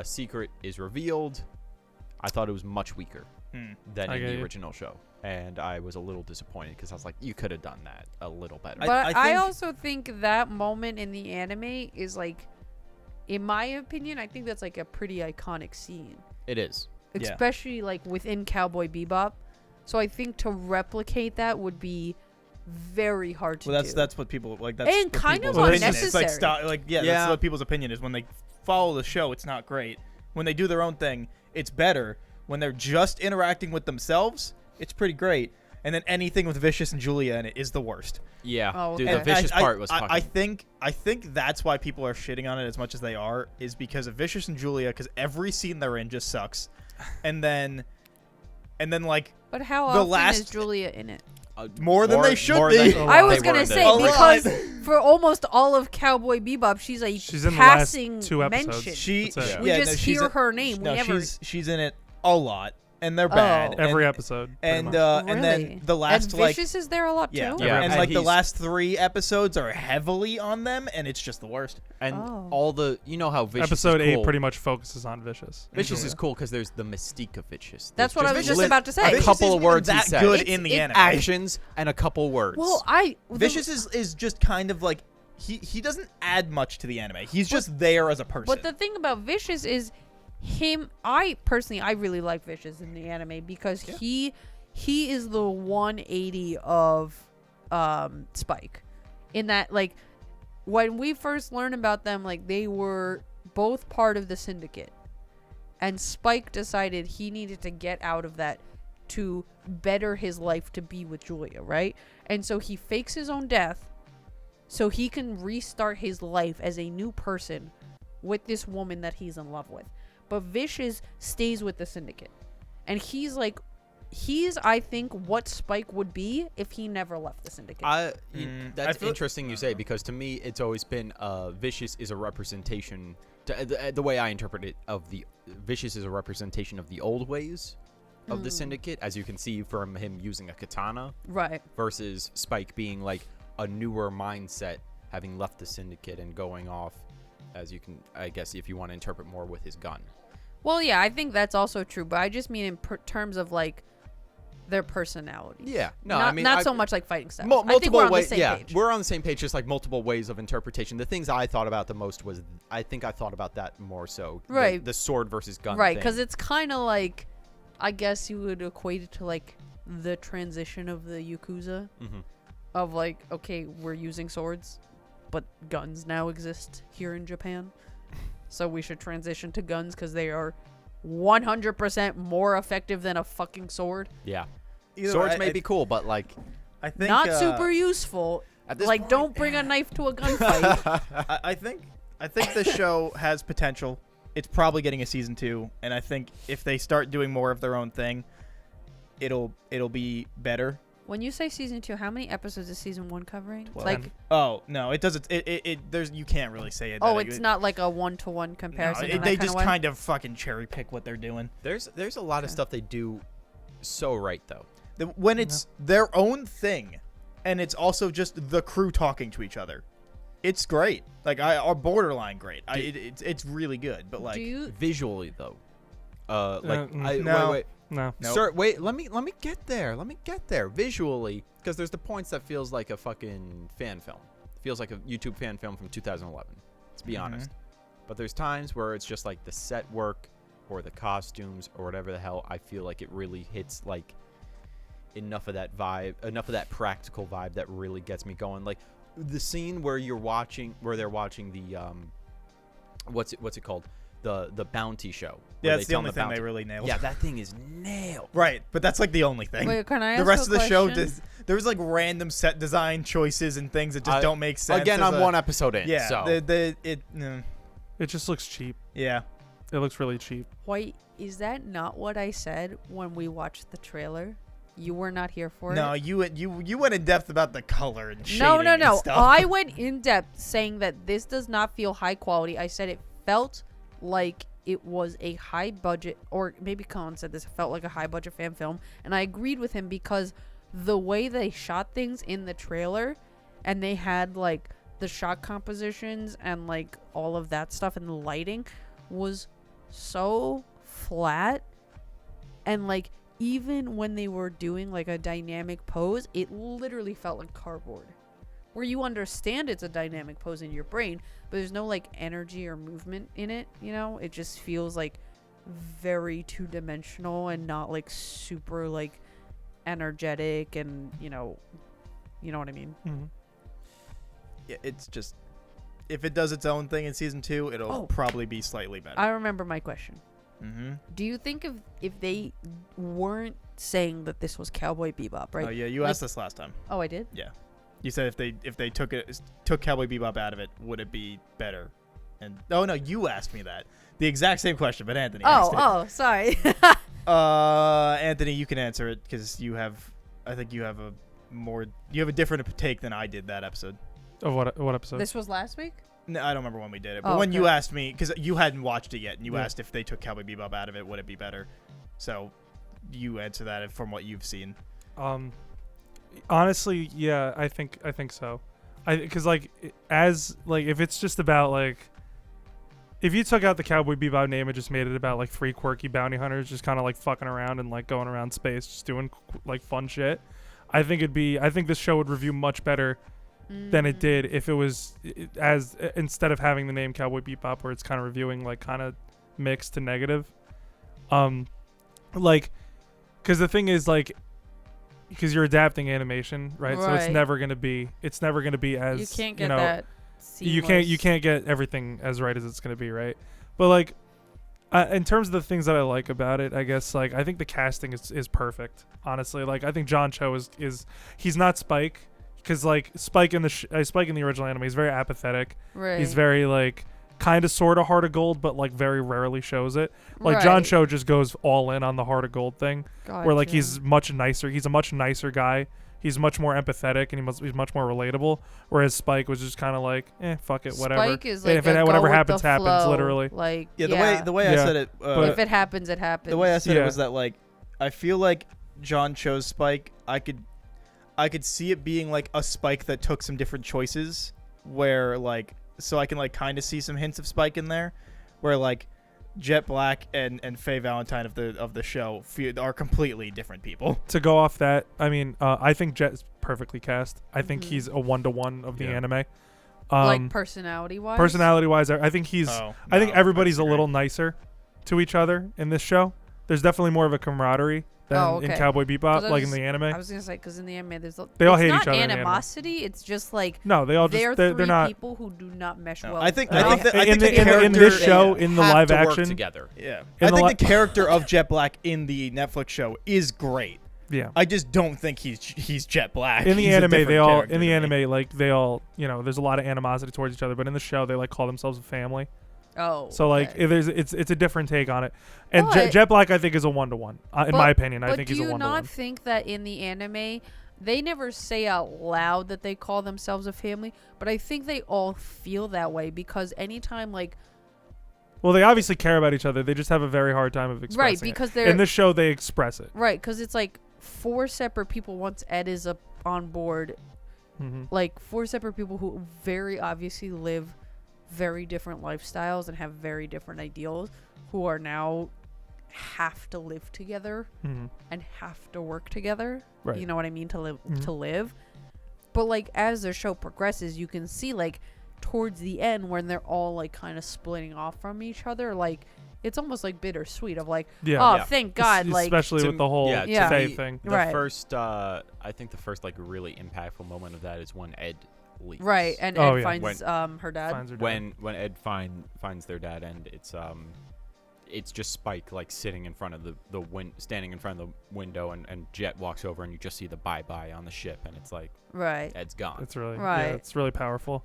secret is revealed, I thought it was much weaker than I in get the you. original show, and I was a little disappointed because I was like, you could have done that a little better. But I I think- also think that moment in the anime is like, in my opinion, I think that's like a pretty iconic scene, It is. Yeah. especially like within Cowboy Bebop. So I think to replicate that would be very hard to Well, do. that's what people like. That's And what kind people's of opinion is. It's like unnecessary. that's Yeah. what people's opinion is when they follow the show. It's not great. When they do their own thing, it's better. When they're just interacting with themselves, it's pretty great. and then anything with Vicious and Julia in it is the worst. Yeah, Oh, dude, okay. the Vicious part was fucking. I think that's why people are shitting on it as much as they are, is because of Vicious and Julia, because every scene they're in just sucks, and then like But how the often last- is Julia in it? more than they should more be. than I they was were gonna in say A lot. because for almost all of Cowboy Bebop, she's a She's in the last passing 2 episodes. mention. She That's it. we yeah, just no, she's hear a- her name. No, we never. she's in it a lot, and they're bad. Every and, episode. pretty and much. and then the last and like Vicious is there a lot yeah, too. Yeah, and and like the he's- last 3 episodes are heavily on them, and it's just the worst. and Oh. all the how Vicious Episode is 8 cool. pretty much focuses on Vicious. and Vicious Julia. is cool because there's the mystique of Vicious. That's There's what I was just lit- about to say. A Vicious couple isn't of words even he that says. good in the It's anime. actions and a couple words. Well, Vicious is just kind of like he doesn't add much to the anime. He's just there as a person. But the thing about Vicious is him. I really like Vicious in the anime because he is the 180 of Spike, in that like when we first learned about them, like they were both part of the syndicate, and Spike decided he needed to get out of that to better his life to be with Julia, right? And so he fakes his own death so he can restart his life as a new person with this woman that he's in love with. But Vicious stays with the syndicate. And he's I think what Spike would be if he never left the syndicate. That's I feel- interesting you say, because to me it's always been Vicious is a representation. The way I interpret it, of the Vicious is a representation of the old ways of the syndicate, as you can see from him using a katana, right. versus Spike being like a newer mindset, having left the syndicate and going off, as you can, I guess, if you want to interpret more, with his gun. Well, yeah, I think that's also true, but I just mean in terms of like their personalities. Yeah, no, not, I mean not I- so much like fighting styles. I think multiple we're on ways. the same Yeah, page. we're on the same page. Just like multiple ways of interpretation. The things I thought about the most was, I think I thought about that more so. Right. The sword versus gun. Right, thing. because it's kind of like, I guess you would equate it to like the transition of the Yakuza. Mhm. Of like, okay, we're using swords, but guns now exist here in Japan. So we should transition to guns because they are 100% more effective than a fucking sword. Yeah. Either Swords way, may be cool, but like I think Not super useful. at this Like, point, don't bring a knife to a gunfight. I think this show has potential. It's probably getting a season 2, and I think if they start doing more of their own thing, it'll be better. When you say season 2, how many episodes is season 1 covering? 12. Like, Oh no, it doesn't. There's you can't really say it. oh, that it's not like a 1-to-1 comparison. in that they kind just of way? kind of fucking cherry pick what they're doing. There's a lot of Okay. stuff they do so right though. When it's their own thing, and it's also just the crew talking to each other, it's great. Like are borderline great. It's really good. But like Do you? Visually though, no. wait. No. Nope. Sir, wait. Let me get there. Let me get there visually, because there's the points that feels like a fucking fan film. Feels like a YouTube fan film from 2011. Let's be honest. But there's times where it's just like the set work or the costumes or whatever the hell. I feel like it really hits like enough of that vibe, enough of that practical vibe that really gets me going. Like the scene where they're watching the what's it called? The bounty show. Yeah, where that's they the tell only them thing bounty. they really nailed. Yeah, that thing is nailed. Right, but that's like the only thing. Wait, can I The ask rest a of the show, question? there was like random set design choices and things that just don't make sense. Again, as I'm one episode in. Yeah, so It just looks cheap. yeah. It looks really cheap. Wait, is that not what I said when we watched the trailer? You were not here for No, it? you went in depth about the color and shading. No. and stuff. I went in depth saying that this does not feel high quality. I said it felt like it was a high budget, or maybe Colin said this, it felt like a high budget fan film. And I agreed with him because the way they shot things in the trailer, and they had like the shot compositions and like all of that stuff, and the lighting was so flat. And like even when they were doing like a dynamic pose, it literally felt like cardboard, where you understand it's a dynamic pose in your brain, but there's no like energy or movement in it, you know? It just feels like very two-dimensional and not like super like energetic, and you know what I mean? Mm-hmm. Yeah, it's just if it does its own thing in season 2, it'll Oh. probably be slightly better. I remember my question. Mm-hmm. Do you think if they weren't saying that this was Cowboy Bebop, right? Oh yeah, you asked this last time. Oh, I did? Yeah, you said if they took Cowboy Bebop out of it, would it be better? And oh no, you asked me that. The exact same question, but Anthony asked it. Oh, sorry. Anthony, you can answer it because I think you have a different take than I did that episode. Of what episode? This was last week? No, I don't remember when we did it, but Oh, when okay. you asked me, because you hadn't watched it yet, and you Yeah. asked if they took Cowboy Bebop out of it, would it be better? So you answer that from what you've seen. Honestly, yeah, I think so. Because like if it's just about like, if you took out the Cowboy Bebop name and just made it about like 3 quirky bounty hunters just kind of like fucking around and like going around space just doing like fun shit, I think this show would review much better than it did if it was instead of having the name Cowboy Bebop, where it's kind of reviewing like kind of mixed to negative. Like, because the thing is like, because you're adapting animation, right? So it's never gonna be as You can't get that. you can't get everything as right as it's gonna be, right? But like, in terms of the things that I like about it, I guess like I think the casting is perfect. Honestly, like I think John Cho is he's not Spike, because like Spike in the original anime is very apathetic. Right. He's very like kind of sort of Heart of Gold, but like very rarely shows it. Like John Cho just goes all in on the Heart of Gold thing, where like he's much nicer. He's a much nicer guy. He's much more empathetic and he's much more relatable. Whereas Spike was just kind of like, fuck it, whatever. Spike is like whatever happens, flow, happens, literally. Like The way I said it. if it happens, it happens. The way I said it was that like I feel like John Cho's Spike. I could see it being like a Spike that took some different choices, where like so I can like kind of see some hints of Spike in there, where like Jet Black and Faye Valentine of the show are completely different people. To go off that, I mean, I think Jet's perfectly cast. I think he's a 1-to-1 of the anime. Like personality wise. Personality wise, I think I think everybody's a little nicer to each other in this show. There's definitely more of a camaraderie than in Cowboy Bebop, like in the anime. I was gonna say, because in the anime, they all hate each other. It's not animosity. It's just like they all just they're not people who do not mesh well. I think in the this show, in the live action together. Yeah, I think the character of Jet Black in the Netflix show is great. Yeah, I just don't think he's Jet Black. In the anime, like they all there's a lot of animosity towards each other, but in the show they like call themselves a family. Oh, so like it's a different take on it, and Jet Black I think is a 1-to-1 in my opinion. I think he's a 1-to-1. Do you not think that in the anime they never say out loud that they call themselves a family, but I think they all feel that way because anytime like. Well, they obviously care about each other. They just have a very hard time of expressing right because it. they're in this show they express it. Right, because it's like 4 separate people once Ed is on board, like 4 separate people who very obviously live very different lifestyles and have very different ideals, who are now have to live together and have to work together. Right. You know what I mean? To live. But like as the show progresses, you can see like towards the end when they're all like kind of splitting off from each other, like it's almost like bittersweet of like, thank God, like especially with the whole Faye thing. The first, I think the first like really impactful moment of that is when Ed leaves. Right, and Ed finds her dad. When Ed finds their dad, and it's just Spike like sitting in front of standing in front of the window, and Jet walks over, and you just see the bye on the ship, and it's like Ed's gone. It's really it's really powerful.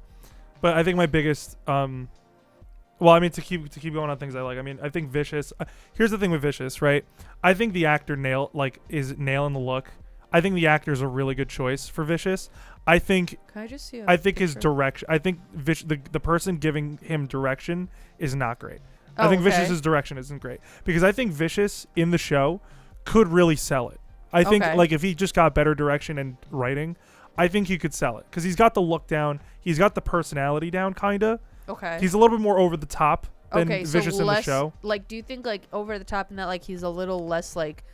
But I think my biggest well, I mean, to keep going on things I like. I mean, I think Vicious. Here's the thing with Vicious, right? I think the actor is nailing the look. I think the actor is a really good choice for Vicious. I think. Can I just see? I think his direction. I think the person giving him direction is not great. I think Vicious's direction isn't great because I think Vicious in the show could really sell it. I think like if he just got better direction and writing, I think he could sell it because he's got the look down. He's got the personality down, kinda. Okay. He's a little bit more over the top than Vicious in the show. Like, do you think like over the top in that like he's a little less like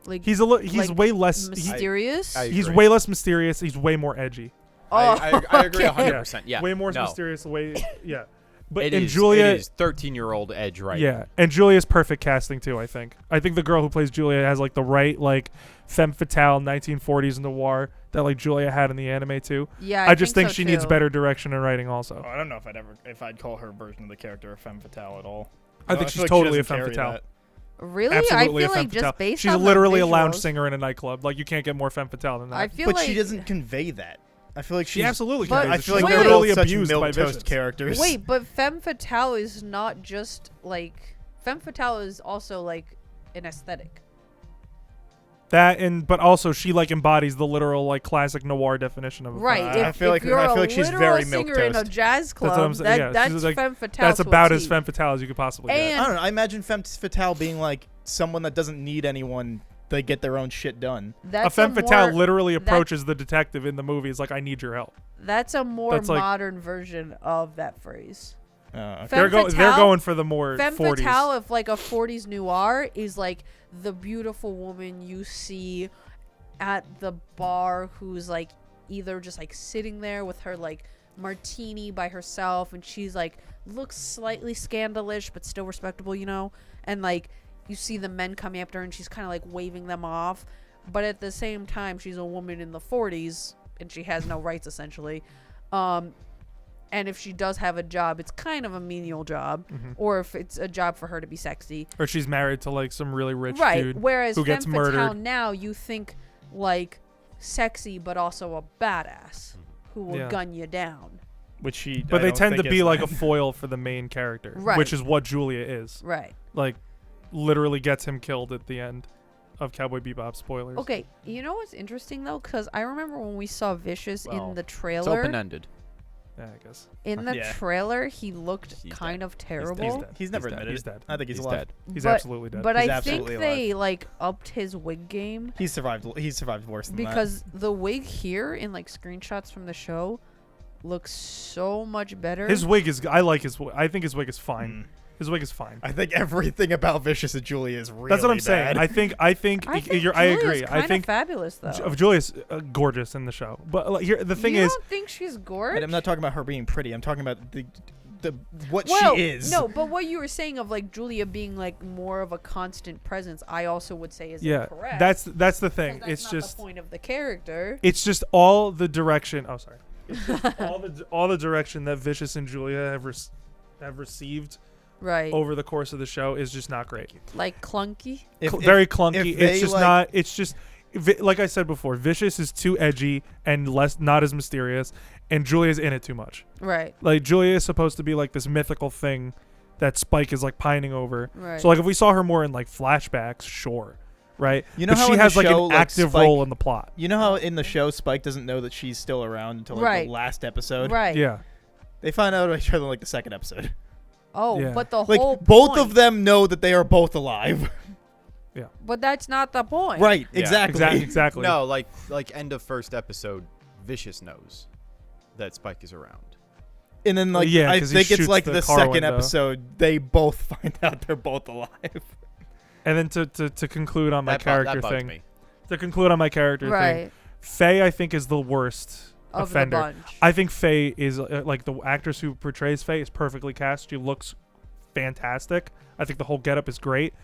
he's way less mysterious? He's way less mysterious. He's way more edgy. I agree 100%. Yeah. Way more mysterious. Yeah. But it is 13-year-old Edge, right? Yeah, and Julia's perfect casting too. I think the girl who plays Julia has like the right like femme fatale 1940s noir that like Julia had in the anime too. Yeah, I just think so she too. needs better direction and writing also. Oh, I don't know if I'd call her version of the character a femme fatale at all. I think she's totally a femme fatale. Really? Absolutely I feel a like femme just fatale. based She's on the literally a lounge visuals- singer in a nightclub. Like, you can't get more femme fatale than that. I feel But like she doesn't convey that. I feel like she she's absolutely But- can. I feel like Wait, they're wait. both literally such abused by milquetoast vicious. characters. Wait, but femme fatale is not just like femme fatale is also like an aesthetic. That but also she like embodies the literal like classic noir definition of a Right. femme I If, feel like- if you're I feel a like she's literal very singer in a milquetoast. jazz club, That's what I'm saying. Yeah, that's she's like- femme fatale. That's to a about as T. femme fatale as you could possibly get. And- I don't know. I imagine femme fatale being like someone that doesn't need anyone. They get their own shit done. That's A femme fatale more, literally that- approaches the detective in the movie. Is like, I need your help. That's a more That's like- modern version of that phrase. Okay. Femme They're fatale- going for the more Femme 40s. fatale of like a 40s noir is like the beautiful woman you see at the bar who's like either just like sitting there with her like martini by herself and she's like looks slightly scandalous but still respectable, you know, and like you see the men coming after her and she's kind of like waving them off, but at the same time she's a woman in the 40s and she has no rights essentially. And if she does have a job, it's kind of a menial job, or if it's a job for her to be sexy. Or she's married to like some really rich Right. dude Whereas who femme gets fatale murdered. now, you think like sexy, but also a badass who will Yeah. gun you down. Which she. But I they don't tend to think be is like a that. foil for the main character, Right. which is what Julia is. Right. Like, literally gets him killed at the end of Cowboy Bebop. Spoilers. Okay. You know what's interesting though? Because I remember when we saw Vicious Well, in the It's trailer. open-ended. Yeah, I guess. In the Yeah. trailer, he looked He's kind dead. of terrible. He's dead. He's never dead. admitted. He's it. dead. I think he's He's alive. dead. He's But- absolutely dead. But He's I think absolutely they like upped his wig game He's survived. He's survived worse than that. because the wig here in like screenshots from the show looks so much better. His wig is. I like his. I think his wig is fine. Mm. His wig is fine. I think everything about Vicious and Julia is really That's what I'm bad. saying. I think. I think I agree. Julia's I kinda think fabulous though. Julia's gorgeous in the show. But like, here, the thing you is, don't think she's And gorgeous? I'm not talking about her being pretty. I'm talking about the what Well, she is. No, but what you were saying of like Julia being like more of a constant presence, I also would say is yeah, incorrect. that's the 'cause thing. that's It's not just the point of the character. it's just all the direction. Oh, sorry. It's just all the direction that Vicious and Julia have received Right. over the course of the show is just not great. Like clunky. Very clunky. if they, It's just like- not. It's just like I said before. Vicious is too edgy and not as mysterious, and Julia's in it too much. Right. Like Julia is supposed to be like this mythical thing that Spike is like pining over. Right. So like if we saw her more in like flashbacks, sure, right? You know but how she in has the like show, an like, active Spike- role in the plot. You know how in the show Spike doesn't know that she's still around until like Right. the last episode. Right. Yeah. They find out about each other in, like the second episode. Oh, Yeah. but the Like whole both point, of them know that they are both alive. But that's not the point. Right. Yeah. Exactly. Exactly. No, like end of first episode, Vicious knows that Spike is around. And then like Yeah, I 'cause he think it's shoots like the the car second window. episode they both find out they're both alive. And then to conclude on my That character bugged thing. me. To conclude on my character thing. Right. Faye, I think, is the worst Of offender. the bunch. I think Faye is like the actress who portrays Faye is perfectly cast. She looks fantastic. I think the whole getup is great.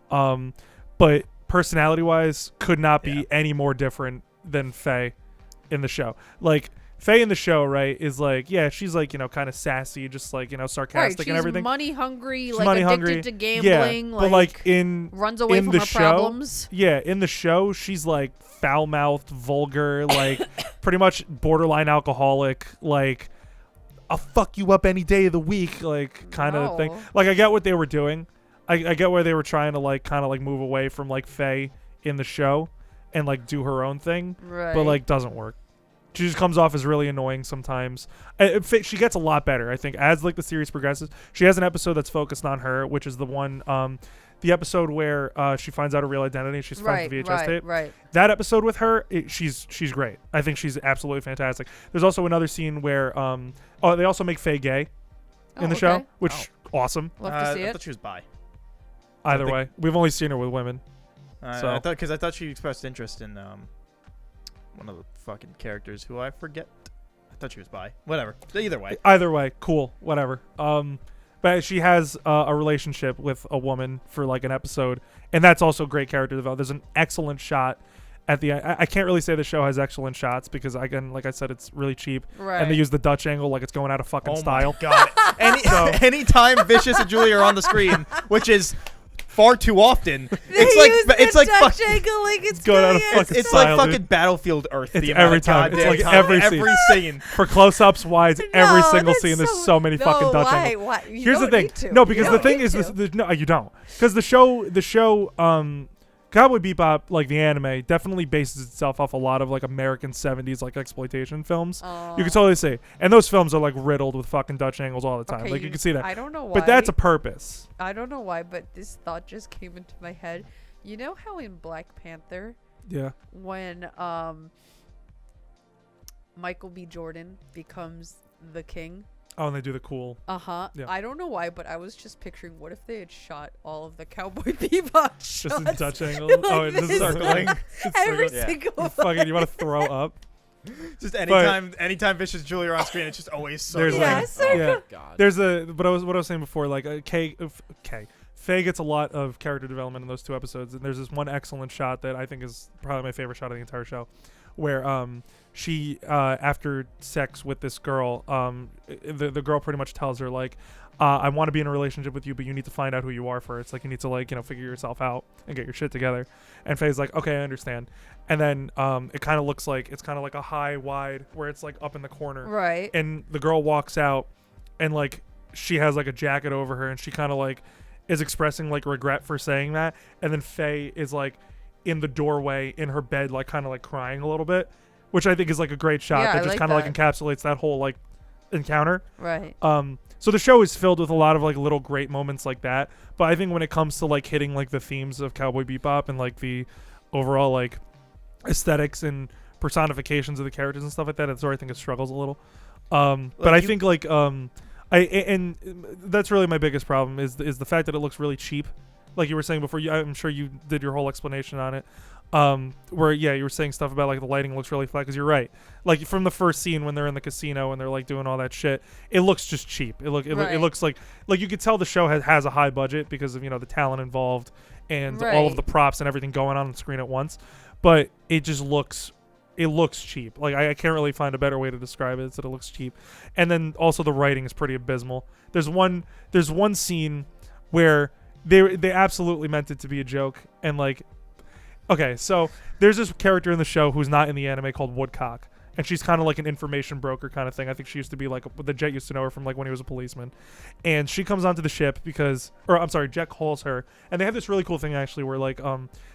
But personality-wise, could not be Yeah. any more different than Faye in the show. Like Faye in the show, right, is like, yeah, she's like, kind of sassy, just like, sarcastic Right, and everything. She's money hungry, She's like money addicted hungry. to gambling. Yeah, but like in runs away in from the her show, problems. Yeah, in the show, she's like foul-mouthed, vulgar, like pretty much borderline alcoholic, like I'll fuck you up any day of the week, like kind of thing. No. Like I get what they were doing. I get where they were trying to like kind of like move away from like Faye in the show and like do her own thing, Right. but like doesn't work. She just comes off as really annoying sometimes. She gets a lot better, I think, as like the series progresses. She has an episode that's focused on her, which is the one, the episode where she finds out her real identity. She's finds the VHS tape. Right. That episode with her, she's great. I think she's absolutely fantastic. There's also another scene where they also make Faye gay in the show, okay. which awesome. Love to see I it. thought she was bi. Either think- way, we've only seen her with women. So- I thought she expressed interest in one of the fucking characters who I forget. I thought she was bi. Whatever. Either way. Either way, cool, whatever. But she has a relationship with a woman for like an episode, and that's also great character development. There's an excellent shot at the end. I can't really say the show has excellent shots because again, like I said, it's really cheap, Right. and they use the Dutch angle like it's going out of fucking Oh style. my god. Anytime Vicious and Julia are on the screen, which is far too often. It's like Dutch fucking angle like it's going out of good. fucking it's style, like fucking dude. Battlefield Earth. It's the amount every of time. It's goddamn like every scene. For close-ups, wise, every No, single that's scene. There's so many fucking Dutch angles. Why? You Here's the don't thing. need to. No, You because the don't thing need is, to. no, you don't. Because the show, Cowboy Bebop, like the anime, definitely bases itself off a lot of like American 70s like exploitation films. You can totally see. And those films are like riddled with fucking Dutch angles all the time. Okay, like you can see that. I don't know why. But that's a purpose. I don't know why, but this thought just came into my head. You know how in Black Panther, Yeah. when Michael B. Jordan becomes the king? Oh, and they do the cool. Uh-huh. Yeah. I don't know why, but I was just picturing, what if they had shot all of the Cowboy Bebop shots? Just in Dutch angle. like Oh, and this is this. circling. Every Yeah. single one. Fucking, you want to throw up? Just anytime Vicious Julia are on screen, it's just always so. There's Yeah, like, circle. yeah. God. There's what I was saying before, like Faye gets a lot of character development in those 2 episodes, and there's this one excellent shot that I think is probably my favorite shot of the entire show, where she after sex with this girl, the girl pretty much tells her like, I want to be in a relationship with you, but you need to find out who you are first. Like you need to like figure yourself out and get your shit together. And Faye's like, okay, I understand. And then it kind of looks like it's kind of like a high wide where it's like up in the corner. Right. And the girl walks out, and like she has like a jacket over her, and she kind of like is expressing like regret for saying that. And then Faye is like in the doorway in her bed, like kind of like crying a little bit, which I think is like a great shot Yeah, that I just like kind of like that. encapsulates that whole like encounter. Right. So the show is filled with a lot of like little great moments like that. But I think when it comes to like hitting like the themes of Cowboy Bebop and like the overall like aesthetics and personifications of the characters and stuff like that, that's where I think it struggles a little. But I think like and that's really my biggest problem is the fact that it looks really cheap. Like you were saying before, I'm sure you did your whole explanation on it. Where you were saying stuff about like the lighting looks really flat, because you're right. Like from the first scene when they're in the casino and they're like doing all that shit, it looks just cheap. It looks like you could tell the show has a high budget because of the talent involved and all of Right. the props and everything going on the screen at once. But it just looks cheap. Like I can't really find a better way to describe it. It's that it looks cheap. And then also the writing is pretty abysmal. There's one scene where they absolutely meant it to be a joke, and like, okay, so there's this character in the show who's not in the anime called Woodcock, and she's kind of like an information broker kind of thing. I think she used to be like the Jet used to know her from like when he was a policeman, and she comes onto the ship Jet calls her, and they have this really cool thing actually where like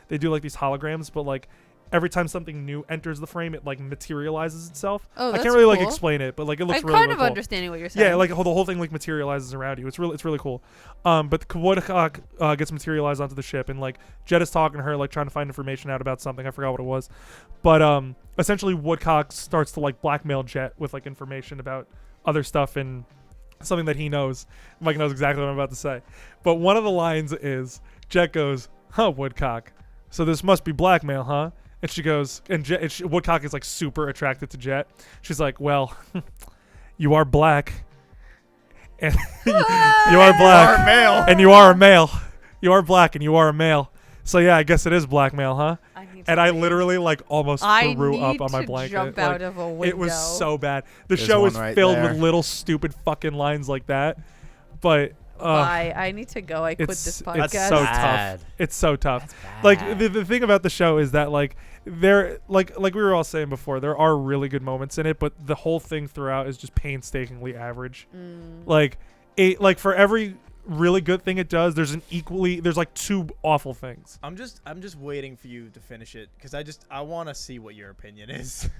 they do like these holograms, but like every time something new enters the frame, it like materializes itself. Oh, I that's can't really like cool. explain it, but like it looks I'm really, kind really of cool. understanding what you're saying. Yeah, like the whole thing like materializes around you. It's really cool. But Woodcock gets materialized onto the ship, and like Jet is talking to her, like trying to find information out about something. I forgot what it was, but essentially Woodcock starts to like blackmail Jet with like information about other stuff and something that he knows. Mike knows exactly what I'm about to say. But one of the lines is Jet goes, "Huh, Woodcock. So this must be blackmail, huh?" And she goes, and Woodcock is like super attracted to Jet. She's like, "Well, you are black, and you are black, Are male. and you are a male. You are black, and you are a male. So yeah, I guess it is blackmail, huh?" And I literally like almost threw up on my blanket. Jump Like, out of a window. it was so bad. The There's show one is right filled there. with little stupid fucking lines like that. But Bye. I need to go. I quit this podcast. It's so bad. tough. It's so tough. That's bad. Like the thing about the show is that like there like we were all saying before, there are really good moments in it, but the whole thing throughout is just painstakingly average. Like for every really good thing it does, there's like 2 awful things. I'm just waiting for you to finish it because I want to see what your opinion is.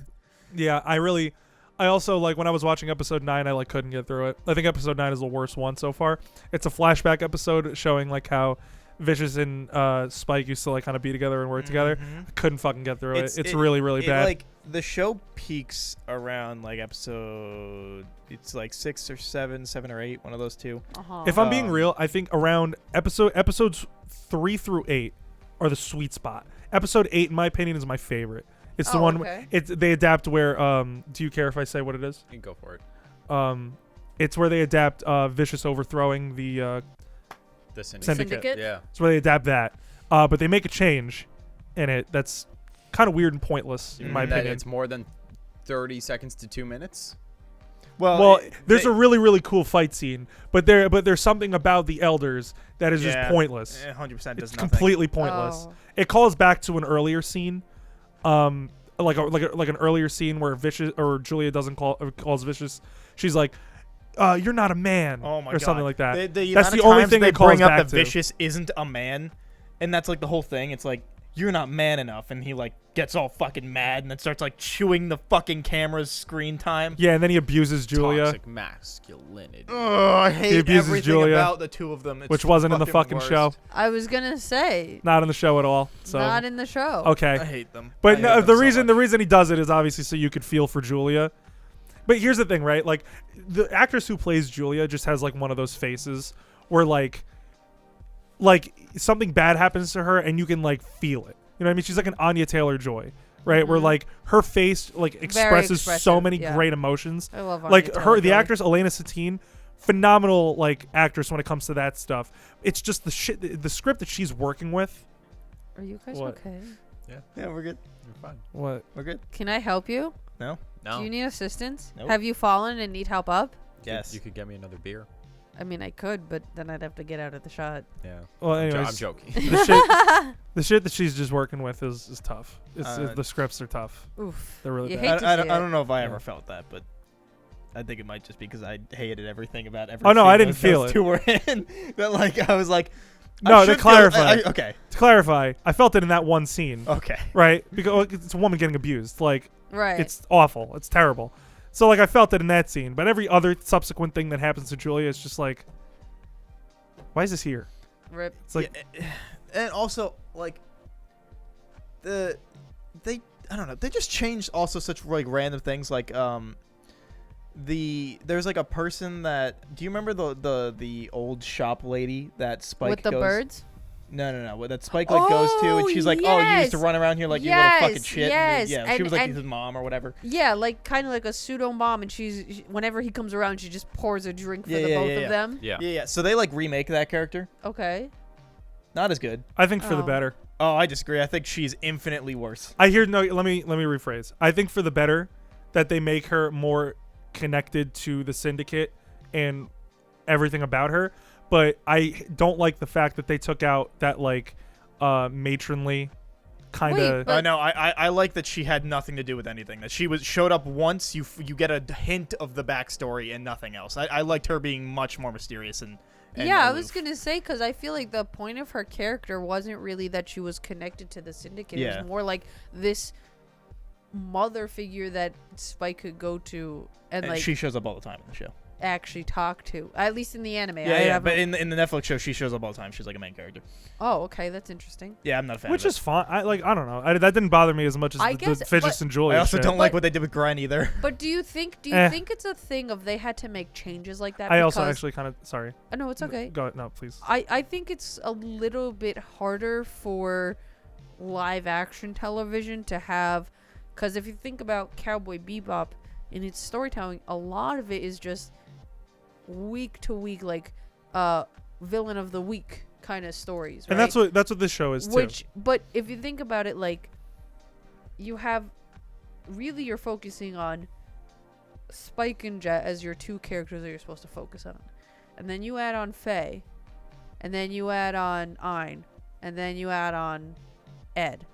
Yeah, I also like when I was watching episode 9, I like couldn't get through it. I think episode 9 is the worst one so far. It's a flashback episode showing like how Vicious and Spike used to like kind of be together and work together. I couldn't fucking get through it. It's really, really bad. Like the show peaks around like episode, it's like 6 or 7 or 8, one of those 2. If I'm being real, I think around episodes 3 through 8 are the sweet spot. Episode 8, in my opinion, is my favorite. It's the one. Okay. They adapt where. Do you care if I say what it is? You can go for it. It's where they adapt Vicious overthrowing the The Syndicate. Yeah. It's where they adapt that. But they make a change in it that's kind of weird and pointless, in my That opinion. it's more than 30 seconds to 2 minutes. Well, there's a really, really cool fight scene, but there's something about the elders that is just pointless. 100% does It's nothing. completely pointless. Oh. It calls back to an earlier scene, like an earlier scene where Vicious or Julia calls Vicious. She's like, "You're not a man," Oh my or God. something like that. That's the only thing they it calls bring up back that to. Vicious isn't a man, and that's like the whole thing. It's like, you're not man enough, and he like gets all fucking mad and then starts like chewing the fucking camera's screen time. Yeah, and then he abuses Julia, Toxic masculinity. I hate abuses everything Julia, about the two of them. It's which wasn't in the fucking worst. show. I was gonna say, Not in the show at all. So not in the show. okay. I hate them. But I no, hate the them so reason much. he does it is obviously so you could feel for Julia. But here's the thing, right? Like the actress who plays Julia just has like one of those faces where like something bad happens to her and you can like feel it. You know what I mean? She's like an Anya Taylor-Joy, right? Where like her face like expresses so expressive, many yeah. great emotions. I love Like Anya her, the Taylor-Joy. actress Elena Satine, phenomenal like actress when it comes to that stuff. It's just the script that she's working with. Are you guys What? okay? Yeah, we're good. You're fine. What? We're good. Can I help you? No. No. Do you need assistance? Nope. have you fallen and need help up? Yes. You could get me another beer. I mean, I could, but then I'd have to get out of the shot. Yeah. Well, I'm anyways, joking. the shit that she's just working with is tough. The scripts are tough. Oof. They're really You bad. hate I to see don't it. know if I Yeah. ever felt that, but I think it might just be because I hated everything about every. Oh, no, scene I didn't those feel it. two were in. That like I was like. No, I to should feel- clarify. okay. To clarify, I felt it in that one scene, Okay. right? Because it's a woman getting abused. Like, Right. it's awful. It's terrible. So, like, I felt it in that scene. But every other subsequent thing that happens to Julia is just like, why is this here? Rip. It's like, And also like I don't know, they just changed also such like random things like there's like a person that, do you remember the old shop lady that Spike With the goes, birds? No, that Spike like goes to, and she's like, oh, you used to yes. run around here like you Yes, little fucking shit. yes. Yeah, she And- was like and- his mom or whatever. Yeah, like kind of like a pseudo mom, and whenever he comes around, she just pours a drink for Yeah, the yeah, both yeah, of yeah. them. Yeah. Yeah. So they like remake that character. Okay. Not as good. I think for the Oh. better. Oh, I disagree. I think she's infinitely worse. I hear, no, let me rephrase. I think for the better that they make her more connected to the syndicate and everything about her. But I don't like the fact that they took out that, like, matronly kind Wait, of. but- No, I like that she had nothing to do with anything. That she showed up once. You get a hint of the backstory and nothing else. I liked her being much more mysterious and Yeah, I aloof. was gonna say, because I feel like the point of her character wasn't really that she was connected to the syndicate. It Yeah. was more like this mother figure that Spike could go to and like she shows up all the time in the show. actually talk to. At least in the anime. I Yeah, haven't- but in the Netflix show, she shows up all the time. She's like a main character. oh, okay, that's interesting. Yeah, I'm not a fan. Which of is fine. I don't know. That didn't bother me as much as I the guess- Vicious but- and it. Julia I also shit. don't like But- what they did with Gren either. But do you think Eh. it's a thing of they had to make changes like that? I also because- actually kind of sorry. no, it's okay. Go no, please. I think it's a little bit harder for live action television to have, because if you think about Cowboy Bebop in its storytelling, a lot of it is just week to week, like villain of the week kind of stories, right? And that's what this show is too. But if you think about it, like you have, really you're focusing on Spike and Jet as your two characters that you're supposed to focus on, and then you add on Faye, and then you add on Ein, and then you add on Ed.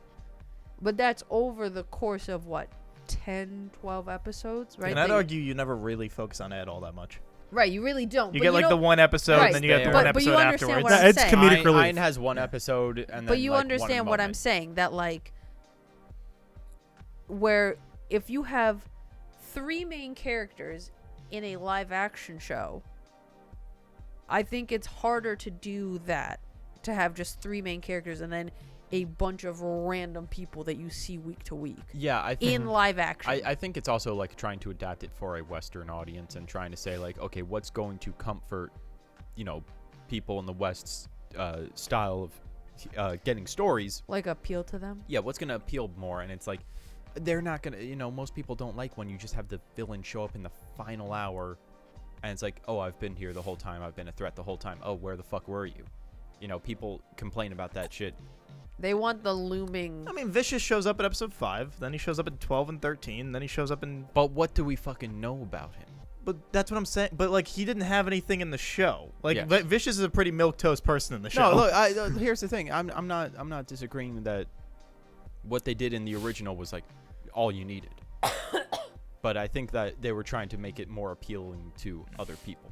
But that's over the course of what, 10, 12 episodes, right? And I'd That you- argue you never really focus on Ed all that much. right, you really don't. You but get like the don't- one episode, Right. and then you get the But- one but you episode understand afterwards. what I'm Ed's saying. comedic relief. Ein has one episode, and then But you like, one understand what I'm moment. saying, that like where if you have 3 main characters in a live action show, I think it's harder to do that, to have just 3 main characters and then a bunch of random people that you see week to week Yeah, I think in live action. I think it's also like trying to adapt it for a Western audience and trying to say like, okay, what's going to comfort, people in the West's style of getting stories. like appeal to them. Yeah, what's gonna appeal more? And it's like, they're not gonna. Most people don't like when you just have the villain show up in the final hour, and it's like, oh, I've been here the whole time. I've been a threat the whole time. Oh, where the fuck were you? People complain about that shit. They want the looming. I mean, Vicious shows up at episode 5, then he shows up at 12 and 13, then he shows up in. But what do we fucking know about him? But that's what I'm saying. But like, he didn't have anything in the show. Like, Yes. Vicious is a pretty milquetoast person in the show. No, look. Here's the thing. I'm not disagreeing that what they did in the original was like all you needed. But I think that they were trying to make it more appealing to other people.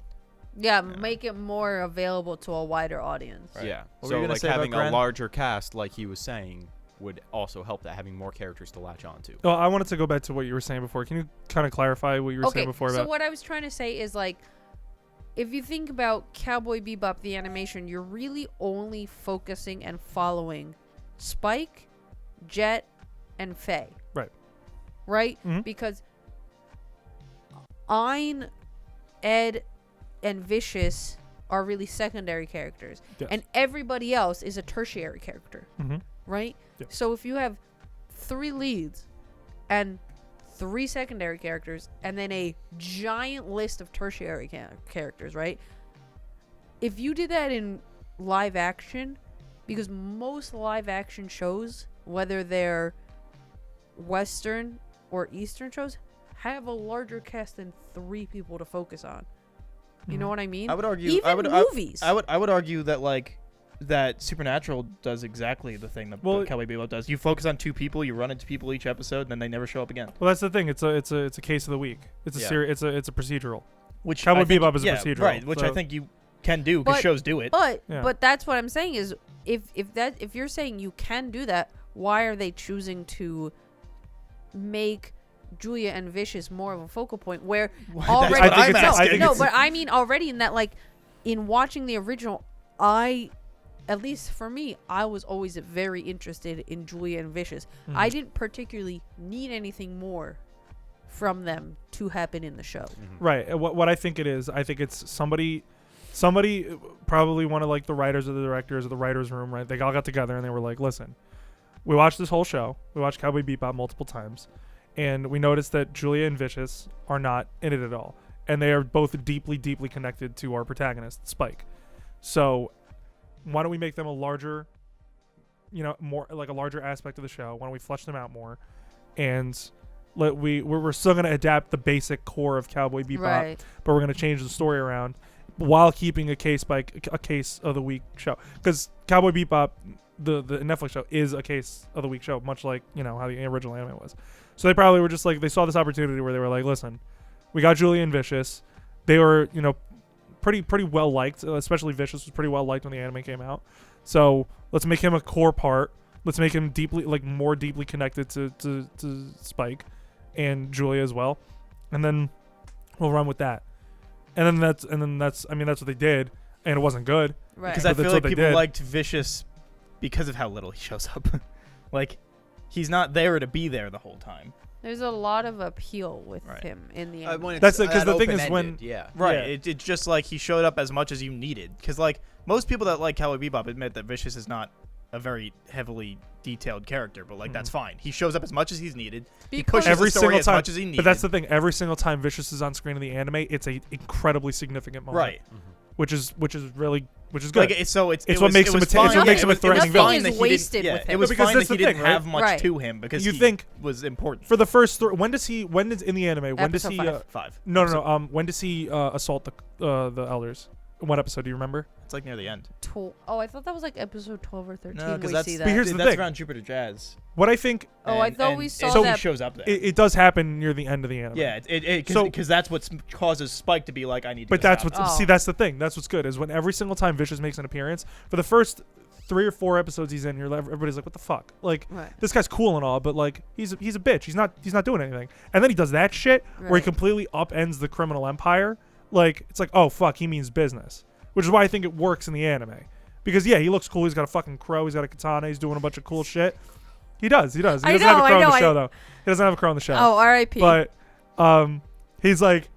Yeah, make it more available to a wider audience. Right. Yeah. What were you So gonna like say about having a Gren? larger cast, like he was saying, would also help that, having more characters to latch on to. Well, I wanted to go back to what you were saying before. Can you kind of clarify what you were saying before so about? what I was trying to say is like, if you think about Cowboy Bebop, the animation, you're really only focusing and following Spike, Jet, and Faye. Right. Right? Mhm. Because Ein, Ed, and Vicious are really secondary characters. Yes. And everybody else is a tertiary character. Mhm. Right? Yep. So if you have 3 leads and 3 secondary characters and then a giant list of tertiary characters, right? If you did that in live action, because most live action shows, whether they're Western or Eastern shows, have a larger cast than 3 people to focus on. You know what I mean? I would argue. Even movies. I would argue that like that Supernatural does exactly the thing that Cowboy Bebop does. You focus on 2 people, you run into people each episode, and then they never show up again. Well, that's the thing. It's a case of the week. It's a Yeah. it's a procedural. Which Cowboy I think, Bebop is a procedural, right? Which I so- think you can do because But- shows do it. But Yeah. but that's what I'm saying is if you're saying you can do that, why are they choosing to make Julia and Vicious more of a focal point where That's already what I'm it's- I asking. think no, it's- but I mean already in that, like, in watching the original, at least for me, I was always very interested in Julia and Vicious. I didn't particularly need anything more from them to happen in the show. Right. What I think it is, I think it's somebody probably one of like the writers or the directors of the writers' room, right? They all got together and they were like, listen, we watched this whole show. We watched Cowboy Bebop multiple times. And we noticed that Julia and Vicious are not in it at all. And they are both deeply, deeply connected to our protagonist, Spike. So why don't we make them a larger, more like a larger aspect of the show? Why don't we flesh them out more? And we're still going to adapt the basic core of Cowboy Bebop, Right. but we're going to change the story around while keeping a case of the week show. Because Cowboy Bebop, the Netflix show, is a case of the week show, much like how the original anime was. So they probably were just like, they saw this opportunity where they were like, listen, we got Julia and Vicious. They were, pretty well liked, especially Vicious was pretty well liked when the anime came out. So let's make him a core part. Let's make him more deeply connected to Spike and Julia as well. And then we'll run with that. And then that's what they did, and it wasn't good. Right. Because But I that's feel what like they people did. liked Vicious because of how little he shows up. Like, he's not there to be there the whole time. There's a lot of appeal with Right. him in the anime. That's because the thing is when Right. Yeah. It's just like he showed up as much as you needed. Because like most people that like Cowboy Bebop admit that Vicious is not a very heavily detailed character, but like that's fine. He shows up as much as he's needed. He Because- pushes every the story single as time, much as he needed. but that's the thing. Every single time Vicious is on screen in the anime, it's a incredibly significant moment, right. which is good. Like it's It's what makes him a threatening Nothing villain. is That he wasted didn't, with him. It was Because fine that's that he the thing, didn't right? have much Right. to him because You he think was important. for the first when does in the anime when does Episode he 5. 5. no when does he assault the elders? What episode do you remember? It's like near the end. I thought that was like episode 12 or 13 No, where because we that's see But here's that. the that's thing. around Jupiter Jazz. What I think I thought we saw so that. he shows up there. it does happen near the end of the anime. Yeah, So- because that's what causes Spike to be like, I need to But go that's south. what's Oh. see that's the thing. That's what's good is when every single time Vicious makes an appearance, for the first 3 or 4 episodes he's in here, everybody's like, what the fuck? Like Right. this guy's cool and all, but like he's a bitch. He's not doing anything. And then he does that shit where he Right. completely upends the criminal empire. Like it's like, oh fuck, he means business. Which is why I think it works in the anime. Because yeah, he looks cool. He's got a fucking crow. He's got a katana. He's doing a bunch of cool shit. He does. He doesn't I have a know, crow in I the know, show though. He doesn't have a crow in the show. Oh, R.I.P. But he's like,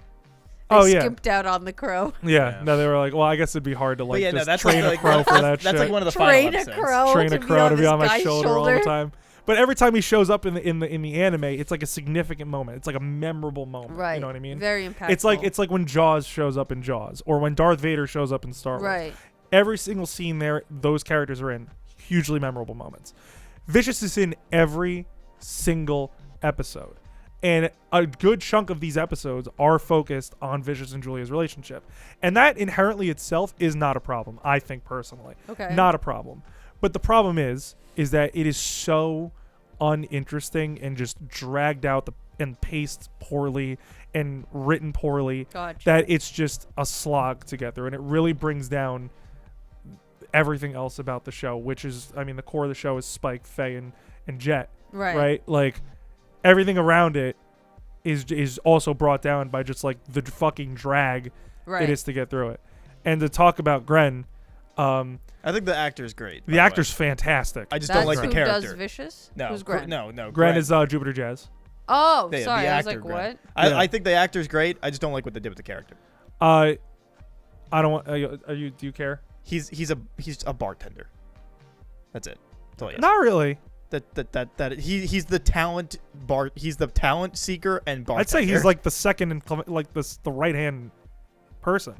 I oh yeah. skipped out on the crow. Yeah. Yeah. No, they were like, well, I guess it'd be hard to But like yeah, no, just that's train like, a crow for that that's shit. like one of the Train final a episodes. crow. Train a to crow to be this on my guy's shoulder all the shoulder. time. But every time he shows up in the anime, it's like a significant moment. It's like a memorable moment. Right. You know what I mean? Very impactful. It's like when Jaws shows up in Jaws, or when Darth Vader shows up in Star Wars. Right. Every single scene there, those characters are in hugely memorable moments. Vicious is in every single episode, And a good chunk of these episodes are focused on Vicious and Julia's relationship. And that inherently itself is not a problem, I think personally. Okay. Not a problem. But the problem is that it is so uninteresting and just dragged out and paced poorly and written poorly that it's just a slog to get through. And it really brings down everything else about the show, which is, I mean, the core of the show is Spike, Faye, and Jet. Right? Like, everything around it is also brought down by just like the fucking drag it is to get through it. And to talk about Gren, I think the actor's great. The actor's fantastic. I just don't like the character. Does Vicious? No, Who's Gren? No. Gren is Jupiter Jazz. Oh, Yeah, sorry. the I was actor, like, Gren. what? I think the actor's great. I just don't like what they did with the character. I don't want. Do you care? He's a bartender. That's it. That's all he is. Not really. He's the talent he's the talent seeker and bartender. I'd say he's like the second in like the right hand person.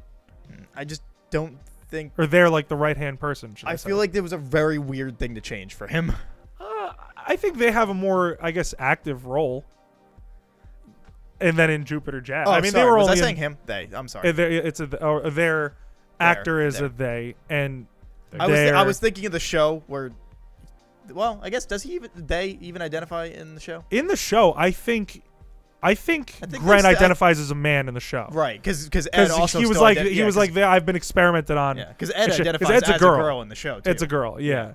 I just don't think. Or they're like the right hand person. I feel like there was a very weird thing to change for him. I think they have a more, I guess, active role. And then in Jupiter Jazz, Oh, I mean, sorry. they were was only I saying him? They. I'm sorry. Their actor is there. a they, and I was thinking of the show where. Well, I guess they even identify in the show? In the show, I think Gren that's identifies as a man in the show. Right, because Ed also he was still like I've been experimented on. Yeah, because Ed Shit, identifies Ed's as a girl. a girl in the show too. It's a girl, yeah.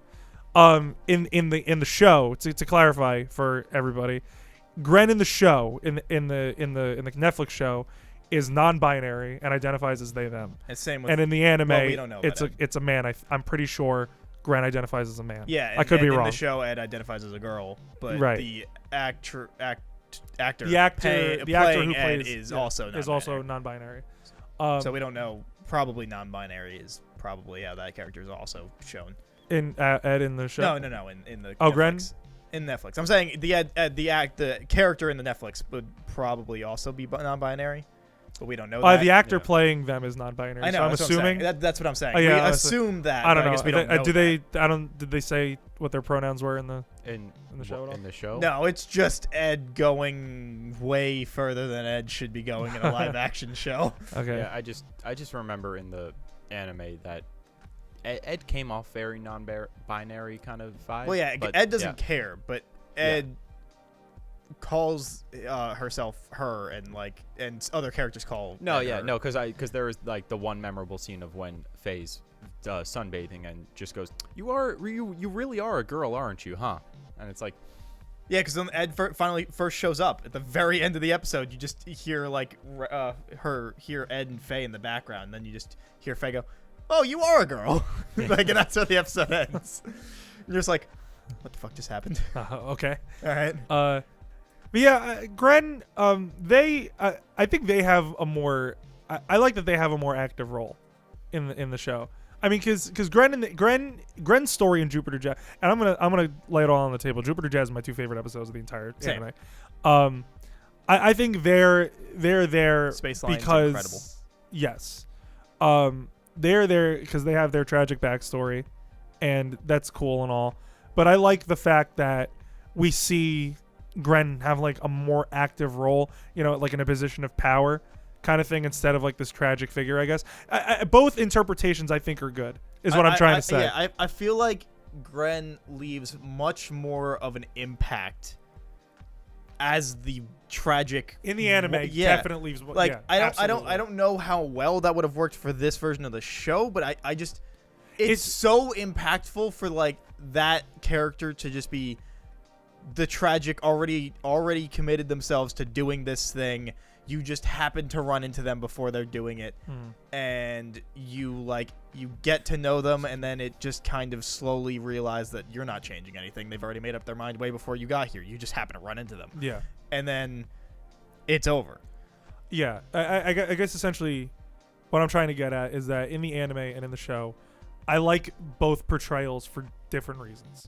In the show, to clarify for everybody, Gren in the show in the Netflix show is non-binary and identifies as they them. And same with. And in the anime, we don't know it's a man. I'm pretty sure Gren identifies as a man. Yeah, I could be wrong. In the show, Ed identifies as a girl, but Right. the actor who playing Ed plays is also non-binary. is also non-binary. So we don't know. Probably non-binary is probably how that character is also shown. In Ed in the show. No. In the Oh, Netflix. Gren? In Netflix. I'm saying the character in the Netflix would probably also be non-binary, but we don't know that. The actor playing them is non-binary. I know. So I'm that's assuming. that's what I'm saying. Oh, yeah, we assume that. I don't know. I guess we don't know Did they say what their pronouns were in the show at all? In the show? No, it's just Ed going way further than Ed should be going in a live action show. Okay. Yeah, I just remember in the anime that Ed came off very non-binary kind of vibe. Well, yeah, but, Ed doesn't care, but Ed calls herself her, and other characters call. No, Ed yeah, her. no, because there was like the one memorable scene of when Faye's sunbathing and just goes, "You really are a girl, aren't you? Huh?" And it's like, yeah, because then Ed finally first shows up at the very end of the episode. You just hear hear Ed and Faye in the background, and then you just hear Faye go, "Oh, you are a girl," and that's how the episode ends. You're just like, what the fuck just happened? Okay. All right. But yeah, Gren. I think they have a more. I like that they have a more active role in the show. I mean, because Gren's story in Jupiter Jazz, and I'm gonna lay it all on the table. Jupiter Jazz is my two favorite episodes of the entire anime. I think they're there Space Line's because incredible. Yes, they're there because they have their tragic backstory, and that's cool and all. But I like the fact that we see Gren have like a more active role, like in a position of power kind of thing, instead of like this tragic figure, I guess. Both interpretations I think are good, is what I'm trying to say. Yeah, I feel like Gren leaves much more of an impact as the tragic in the anime. Definitely leaves. Like yeah, I don't know how well that would have worked for this version of the show, but I just it's so impactful for like that character to just be the tragic already committed themselves to doing this thing. You just happen to run into them before they're doing it, and you get to know them, and then it just kind of slowly realize that you're not changing anything. They've already made up their mind way before you got here. You just happen to run into them. Yeah. And then it's over. Yeah. I guess essentially what I'm trying to get at is that in the anime and in the show, I like both portrayals for different reasons.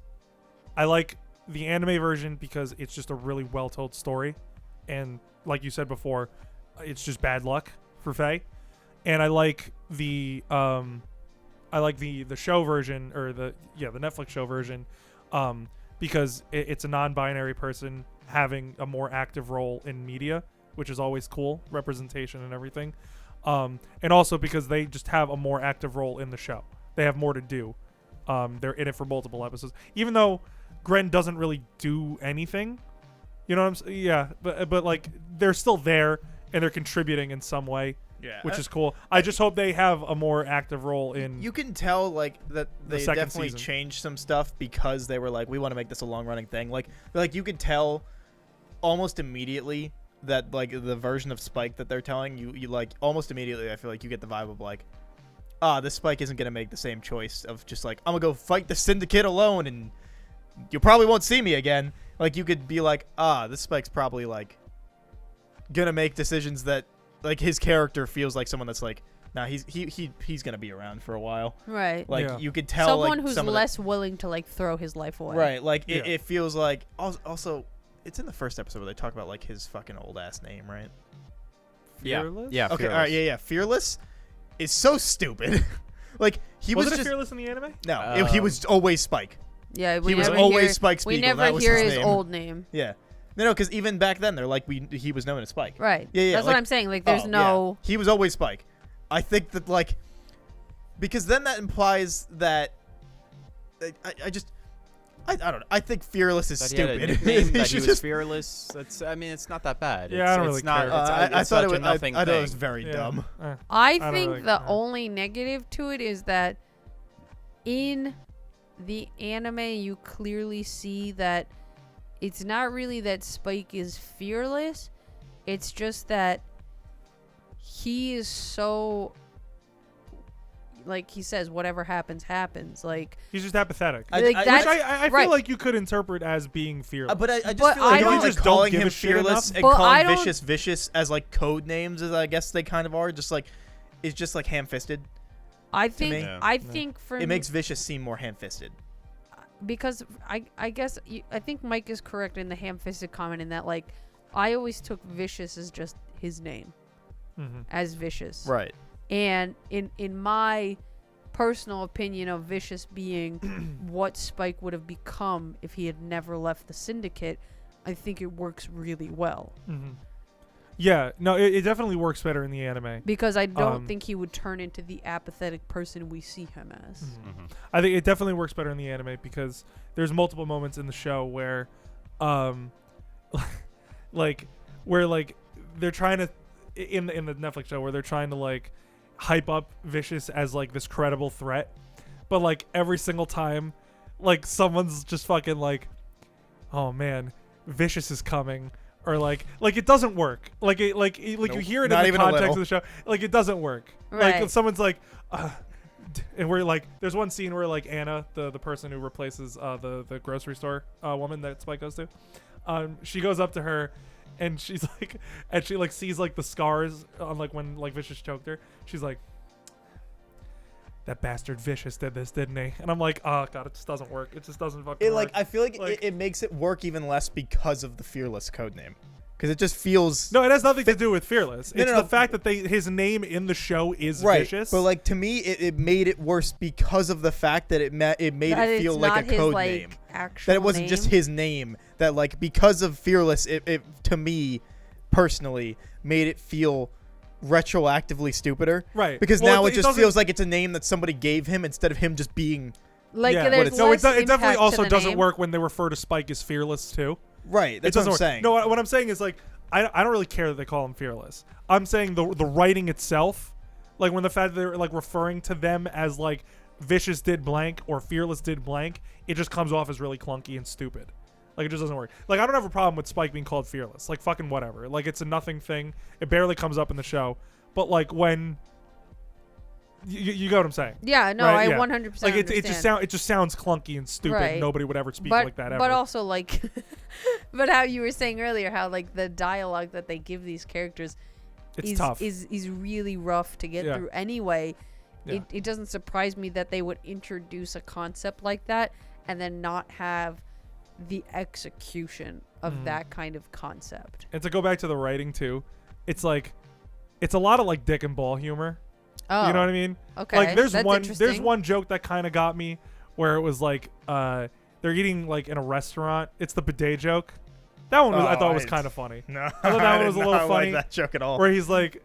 I like the anime version because it's just a really well-told story, and like you said before, it's just bad luck for Faye. And I like the show version, or the Netflix show version, because it's a non-binary person having a more active role in media, which is always cool, representation and everything. And also because they just have a more active role in the show. They have more to do. They're in it for multiple episodes. Even though Gren doesn't really do anything. You know what I'm saying? Yeah, but like they're still there and they're contributing in some way. Yeah, which is cool. I just hope they have a more active role in. You can tell like that they second definitely season. changed some stuff because they were like, we want to make this a long running thing. Like you could tell almost immediately that like the version of Spike that they're telling you like almost immediately. I feel like you get the vibe of like, this Spike isn't gonna make the same choice of just like, I'm gonna go fight the Syndicate alone and you probably won't see me again. Like you could be like, this Spike's probably like gonna make decisions that. Like his character feels like someone that's like, nah, he's gonna be around for a while. Right. Like you could tell someone like, who's less willing to like throw his life away. Right. Like it feels like also it's in the first episode where they talk about like his fucking old ass name, right? Fearless? Yeah. Okay. Fearless. All right. Yeah. Fearless is so stupid. Like he was it just Fearless in the anime? no. He was always Spike. Yeah. He was always Spike We Spiegel. never That was hear his his name. old name. Yeah. No, because even back then they're like he was known as Spike. Right. Yeah. That's like, what I'm saying. Like there's yeah. no. He was always Spike. I think that like because then that implies that I don't know. I think Fearless is That he had a stupid. nickname, that he was just, fearless. I mean, it's not that bad. Yeah, I don't really not, care. I it's thought such it was. a nothing I thought it was thing. very dumb. I don't think really the care. only negative to it is that in the anime you clearly see that it's not really that Spike is fearless. It's just that he is so like he says whatever happens happens. Like He's just apathetic. I- like I- Which that's I feel right. like you could interpret as being fearless. But I just But feel like I maybe don't- just just don't calling give him a shit Fearless enough. and But calling I don't- Vicious as like code names, as I guess they kind of are, just like it's just like ham-fisted. I think me. Yeah. I think for It me, makes Vicious seem more ham-fisted. because I guess I think Mike is correct in the ham-fisted comment in that like I always took Vicious as just his name as Vicious. Right. And in my personal opinion of Vicious being what Spike would have become if he had never left the Syndicate, I think it works really well. Yeah, no, it definitely works better in the anime. Because I don't think he would turn into the apathetic person we see him as. I think it definitely works better in the anime because there's multiple moments in the show where, like they're trying to in the Netflix show where they're trying to like hype up Vicious as like this credible threat, but like every single time, like someone's just fucking like, oh man, Vicious is coming. Or like it doesn't work. Like you hear it Not in the even a context little. of the show. Like it doesn't work. Right. Like someone's like, and we're like, there's one scene where like Anna, the person who replaces the grocery store woman that Spike goes to, she goes up to her, and she's like, and she like sees like the scars on like when like Vicious choked her. She's like, that bastard Vicious did this, didn't he? And I'm like, oh god, it just doesn't work. It just doesn't fucking It work. like I feel like, it makes it work even less because of the Fearless codename, because it just feels No, it has nothing to do with Fearless. No, It's no, the no. fact that his name in the show is right. Vicious. But like to me, it made it worse because of the fact that it made That it feel it's like not a his, code like, name. actual That it wasn't just name. his name. That like because of Fearless, it to me personally made it feel retroactively stupider. Right. Because Well, now it it just doesn't- feels like it's a name that somebody gave him instead of him just being Like yeah. there's No, less it definitely impact to also the doesn't name. work when they refer to Spike as Fearless too. right. That's It what doesn't I'm work. saying. No, what I'm saying is like I don't really care that they call him Fearless. I'm saying the writing itself, like when the fact that they're like referring to them as like Vicious did blank or Fearless did blank, it just comes off as really clunky and stupid. Like it just doesn't work. Like I don't have a problem with Spike being called Fearless. Like fucking whatever. Like it's a nothing thing. It barely comes up in the show. But like when you get what I'm saying. Yeah, no, Right? I Yeah. 100% Like understand. it just sounds clunky and stupid. Right. Nobody would ever speak but, like that ever. But also like but how you were saying earlier how like the dialogue that they give these characters it's is tough. is really rough to get Yeah. through anyway. Yeah. It doesn't surprise me that they would introduce a concept like that and then not have the execution of Mhm. that kind of concept. And to go back to the writing too, it's like it's a lot of like dick and ball humor. Oh, You know what I mean? okay. Like there's that's one interesting. joke that kind of got me where it was like they're eating like in a restaurant. It's the bidet joke. That one I thought was kind of funny. No, I thought that one was a little funny. Like that joke at all. Where he's like,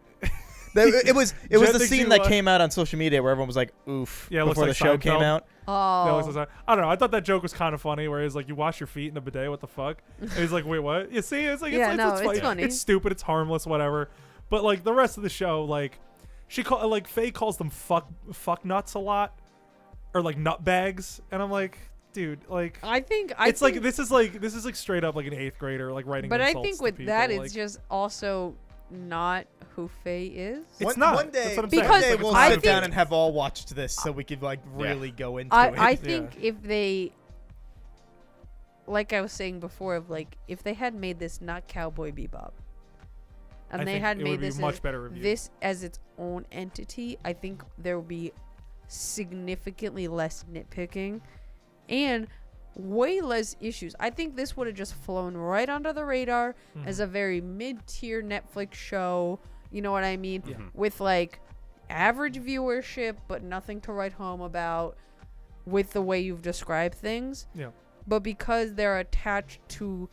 it was the Jet scene that came out on social media where everyone was like, "Oof!" Yeah, it looks before the like show Seinfeld. came out. Oh. I don't know. I thought that joke was kind of funny. Where he's like, "You wash your feet in a bidet? What the fuck?" And he's like, "Wait, what?" You see, it's like, it's funny. It's stupid. It's harmless. Whatever. But like the rest of the show, like Faye calls them fuck nuts a lot, or like nut bags, and I'm like, dude, like I think this is like straight up like an 8th grader like writing. But I insults think to with people, that, like, it's just also not who Faye is. It's not. One day, That's what I'm Because saying. one day we'll I sit down think- and have all watched this so we could like really go into it. I think if they, like I was saying before, of like if they had made this not Cowboy Bebop, and I they think had it made would be this much better reviewed. this as its own entity, I think there would be significantly less nitpicking and way less issues. I think this would have just flown right under the radar as a very mid-tier Netflix show. You know what I mean? Yeah. With like average viewership, but nothing to write home about with the way you've described things. Yeah. But because they're attached to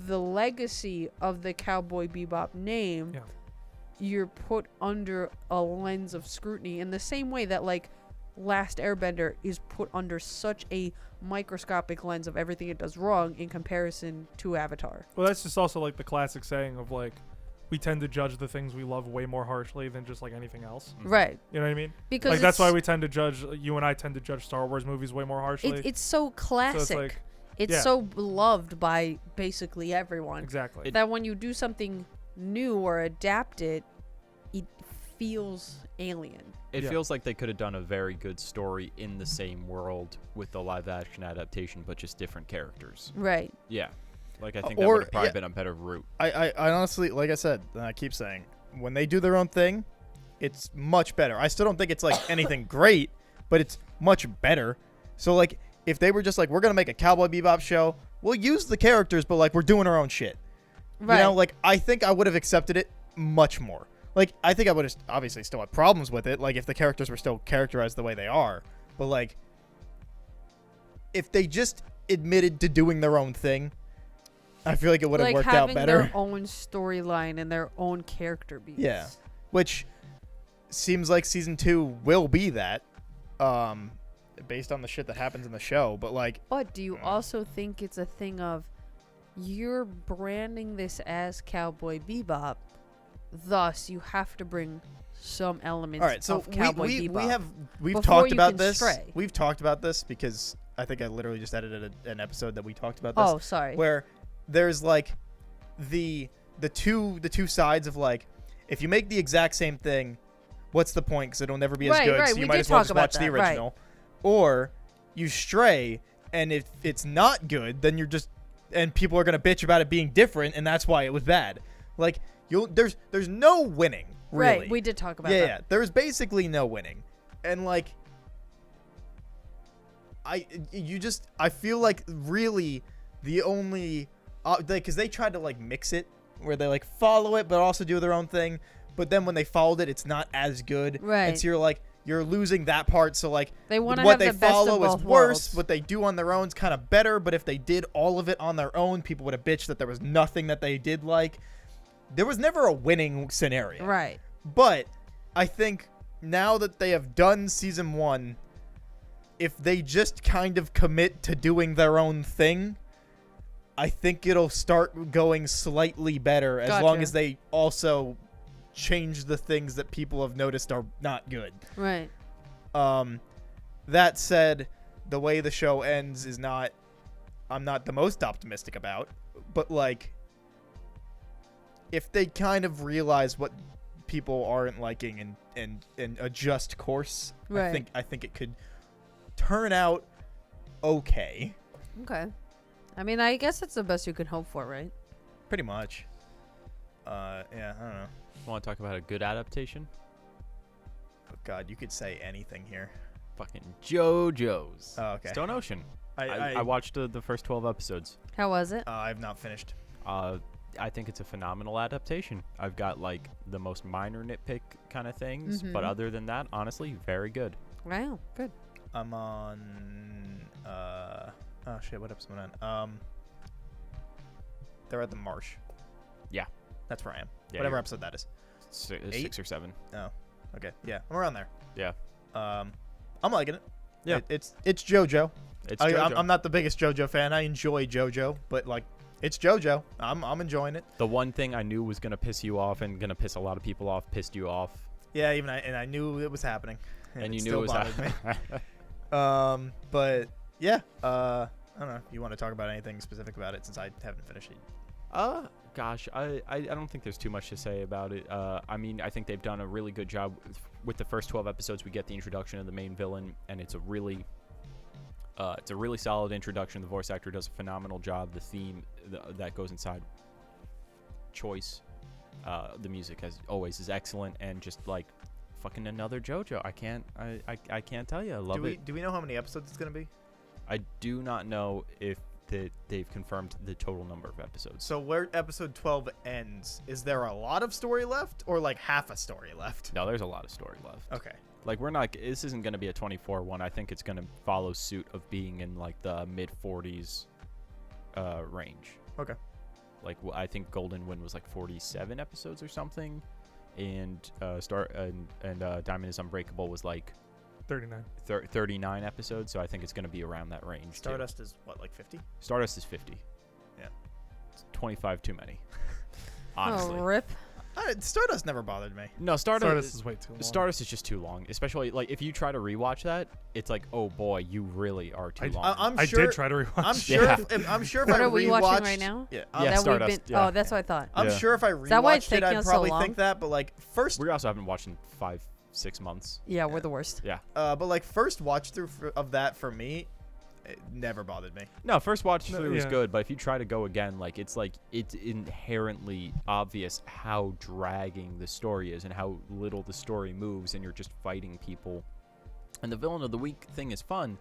the legacy of the Cowboy Bebop name, Yeah. you're put under a lens of scrutiny in the same way that like Last Airbender is put under such a microscopic lens of everything it does wrong in comparison to Avatar. Well, that's just also like the classic saying of like, we tend to judge the things we love way more harshly than just like anything else. Right. You know what I mean? Because Like that's why we tend to judge. You and I tend to judge Star Wars movies way more harshly. it's so classic. So it's like, it's yeah. so beloved by basically everyone exactly. that when you do something new or adapt it, it feels alien. It Yeah. feels like they could have done a very good story in the same world with the live action adaptation, but just different characters. Right. Yeah. Like, I think that Or- would have probably yeah. been a better route. I honestly, like I said, and I keep saying, when they do their own thing, it's much better. I still don't think it's like anything great, but it's much better. So like, if they were just like, we're gonna make a Cowboy Bebop show, we'll use the characters, but like we're doing our own shit. Right. You know, like I think I would have accepted it much more. Like I think I would have obviously still had problems with it, like if the characters were still characterized the way they are. But like, if they just admitted to doing their own thing, I feel like it would have like worked out having better. their own storyline and their own character beats. Yeah. Which seems like season 2 will be that, based on the shit that happens in the show. But like, But do you also think it's a thing of you're branding this as Cowboy Bebop, thus you have to bring some elements all right, so of Cowboy Bebop. we've before talked you about can this. stray. We've talked about this because I think I literally just edited an episode that we talked about this. Oh, sorry. Where there's like the two sides of like, if you make the exact same thing, what's the point? Because it'll never be as Right, good. right, So we you might did as well talk just about watch the that, right. original. Or you stray, and if it's not good, then you're just, and people are gonna bitch about it being different, and that's why it was bad. Like there's no winning. Really. Right, we did talk about yeah, that. yeah. There's basically no winning, and like, I feel like really the only, because they tried to like mix it where they like follow it but also do their own thing, but then when they followed it, it's not as good. Right. And so you're losing that part. So like, They want to what have they the best follow of is both worse. worlds. What they do on their own is kind of better. But if they did all of it on their own, people would have bitched that there was nothing that they did like. There was never a winning scenario. Right. But I think now that they have done season 1, if they just kind of commit to doing their own thing, I think it'll start going slightly better as long Gotcha. as they also change the things that people have noticed are not good. Right. That said, the way the show ends is not, I'm not the most optimistic about, but like, if they kind of realize what people aren't liking and adjust course, Right. I think it could turn out okay. Okay. I mean, I guess that's the best you can hope for, right? Pretty much. Yeah, I don't know. Want to talk about a good adaptation? Oh God, you could say anything here. Fucking JoJo's. Oh, okay. Stone Ocean. I I watched the first 12 episodes. How was it? I've not finished. I think it's a phenomenal adaptation. I've got like the most minor nitpick kind of things, but Mhm. other than that, honestly, very good. Wow. Good. I'm on Oh shit! What episode am I on? They're at the marsh. Yeah. That's where I am. Yeah, Whatever you're- episode that is. 6 or 7. Oh, okay. Yeah, I'm around there. Yeah. I'm liking it. Yeah. It's JoJo. It's I'm not the biggest JoJo fan. I enjoy JoJo, but like, it's JoJo. I'm enjoying it. The one thing I knew was gonna piss you off and gonna piss a lot of people off pissed you off. Yeah, I knew it was happening. And you it knew still it was bothered happening. me. But yeah. I don't know. You want to talk about anything specific about it since I haven't finished it? Gosh, I don't think there's too much to say about it. I mean, I think they've done a really good job with the first 12 episodes. We get the introduction of the main villain, and it's a really solid introduction. The voice actor does a phenomenal job. The theme that goes inside, choice, the music as always is excellent, and just like fucking another JoJo. I can't tell you. I love it. Do we know how many episodes it's gonna be? I do not know if they've confirmed the total number of episodes. So where episode 12 ends, is there a lot of story left or like half a story left? No, there's a lot of story left. Okay. Like, this isn't going to be a 24 one. I think it's going to follow suit of being in like the mid 40s range. Okay. Like, I think Golden Wind was like 47 episodes or something, and Diamond is Unbreakable was like 39. 39 episodes. So I think it's going to be around that range. Stardust is what, like 50? Stardust is 50. Yeah. It's 25 too many. Honestly. Oh, rip. Stardust never bothered me. No, Stardust is way too long. Stardust is just too long, especially like if you try to rewatch that, it's like, oh boy, you really are too long. I'm I sure, did try to rewatch. I'm sure. Yeah. If What I are we watching rewatched right now? Yeah. Yeah, that Stardust, we've been. yeah. Oh, that's what I thought. I'm Yeah. sure if I that why it's rewatched it, taking I'd us so probably long? think that. But like first, We also haven't watched in 5-6 months. Yeah, we're the worst. Yeah. but like first watch through of that for me, it never bothered me. No, first watch No, through was yeah. good, but if you try to go again, like it's inherently obvious how dragging the story is and how little the story moves, and you're just fighting people. And the villain of the week thing is fun,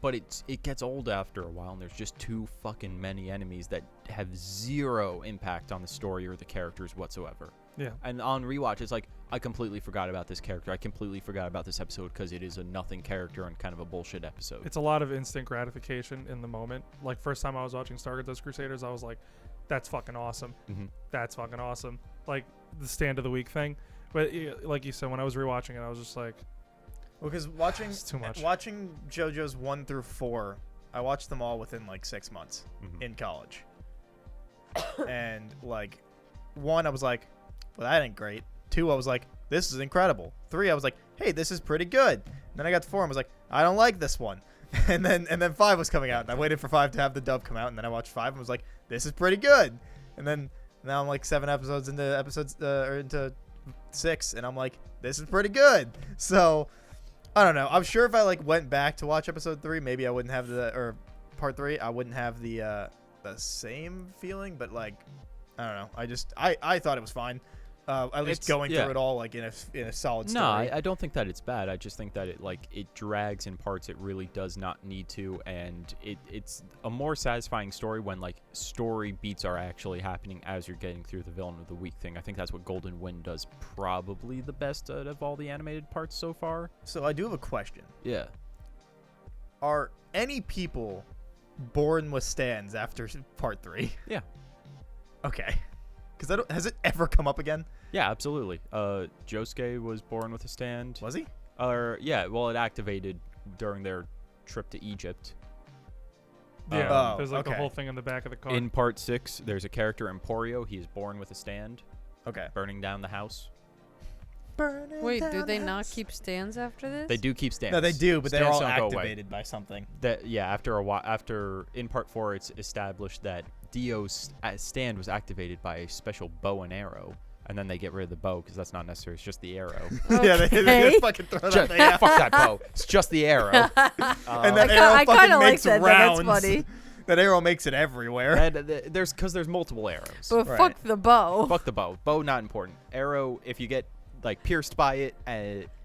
but it gets old after a while, and there's just too fucking many enemies that have zero impact on the story or the characters whatsoever. Yeah. And on rewatch, it's like, I completely forgot about this character. I completely forgot about this episode because it is a nothing character and kind of a bullshit episode. It's a lot of instant gratification in the moment. Like, first time I was watching Stardust Crusaders, I was like, that's fucking awesome. Mm-hmm. That's fucking awesome. Like, the stand of the week thing. But like you said, when I was rewatching it, I was just like, Well, because watching It's too much. watching JoJo's 1 through 4, I watched them all within like 6 months Mhm. in college. And like 1, I was like, well, that ain't great. 2, I was like, this is incredible. 3, I was like, hey, this is pretty good. And then I got to 4, and I was like, I don't like this one. And then 5 was coming out, and I waited for 5 to have the dub come out, and then I watched 5 and was like, this is pretty good. And then now I'm like 7 episodes into 6, and I'm like, this is pretty good. So I don't know. I'm sure if I like went back to watch episode 3, maybe I wouldn't have or part 3, I wouldn't have the same feeling. But like, I don't know. I thought it was fine. At least going through it all like in a solid story. No, I don't think that it's bad. I just think that it drags in parts it really does not need to, and it's a more satisfying story when like story beats are actually happening as you're getting through the villain of the week thing. I think that's what Golden Wind does probably the best out of all the animated parts so far. So I do have a question. Yeah. Are any people born with stands after part 3? Yeah. Okay. Because has it ever come up again? Yeah, absolutely. Josuke was born with a stand. Was he? Yeah, well, it activated during their trip to Egypt. yeah, Oh, there's like okay. a whole thing in the back of the car. In part 6, there's a character, Emporio. He is born with a stand, Okay. burning down the house. Wait, do they not keep stands after this? They do keep stands. No, they do, but they're Stands all don't go away. activated by something. After a while, in part 4, it's established that Dio's stand was activated by a special bow and arrow, and then they get rid of the bow because that's not necessary. It's just the arrow. Yeah, they Okay. just fucking throw that thing out. Fuck that bow. It's just the arrow. And that I arrow kind fucking of like makes that. rounds. That's funny. That arrow makes it everywhere. There's multiple arrows. But Right. fuck the bow. Fuck the bow. Bow not important. Arrow, if you get like pierced by it,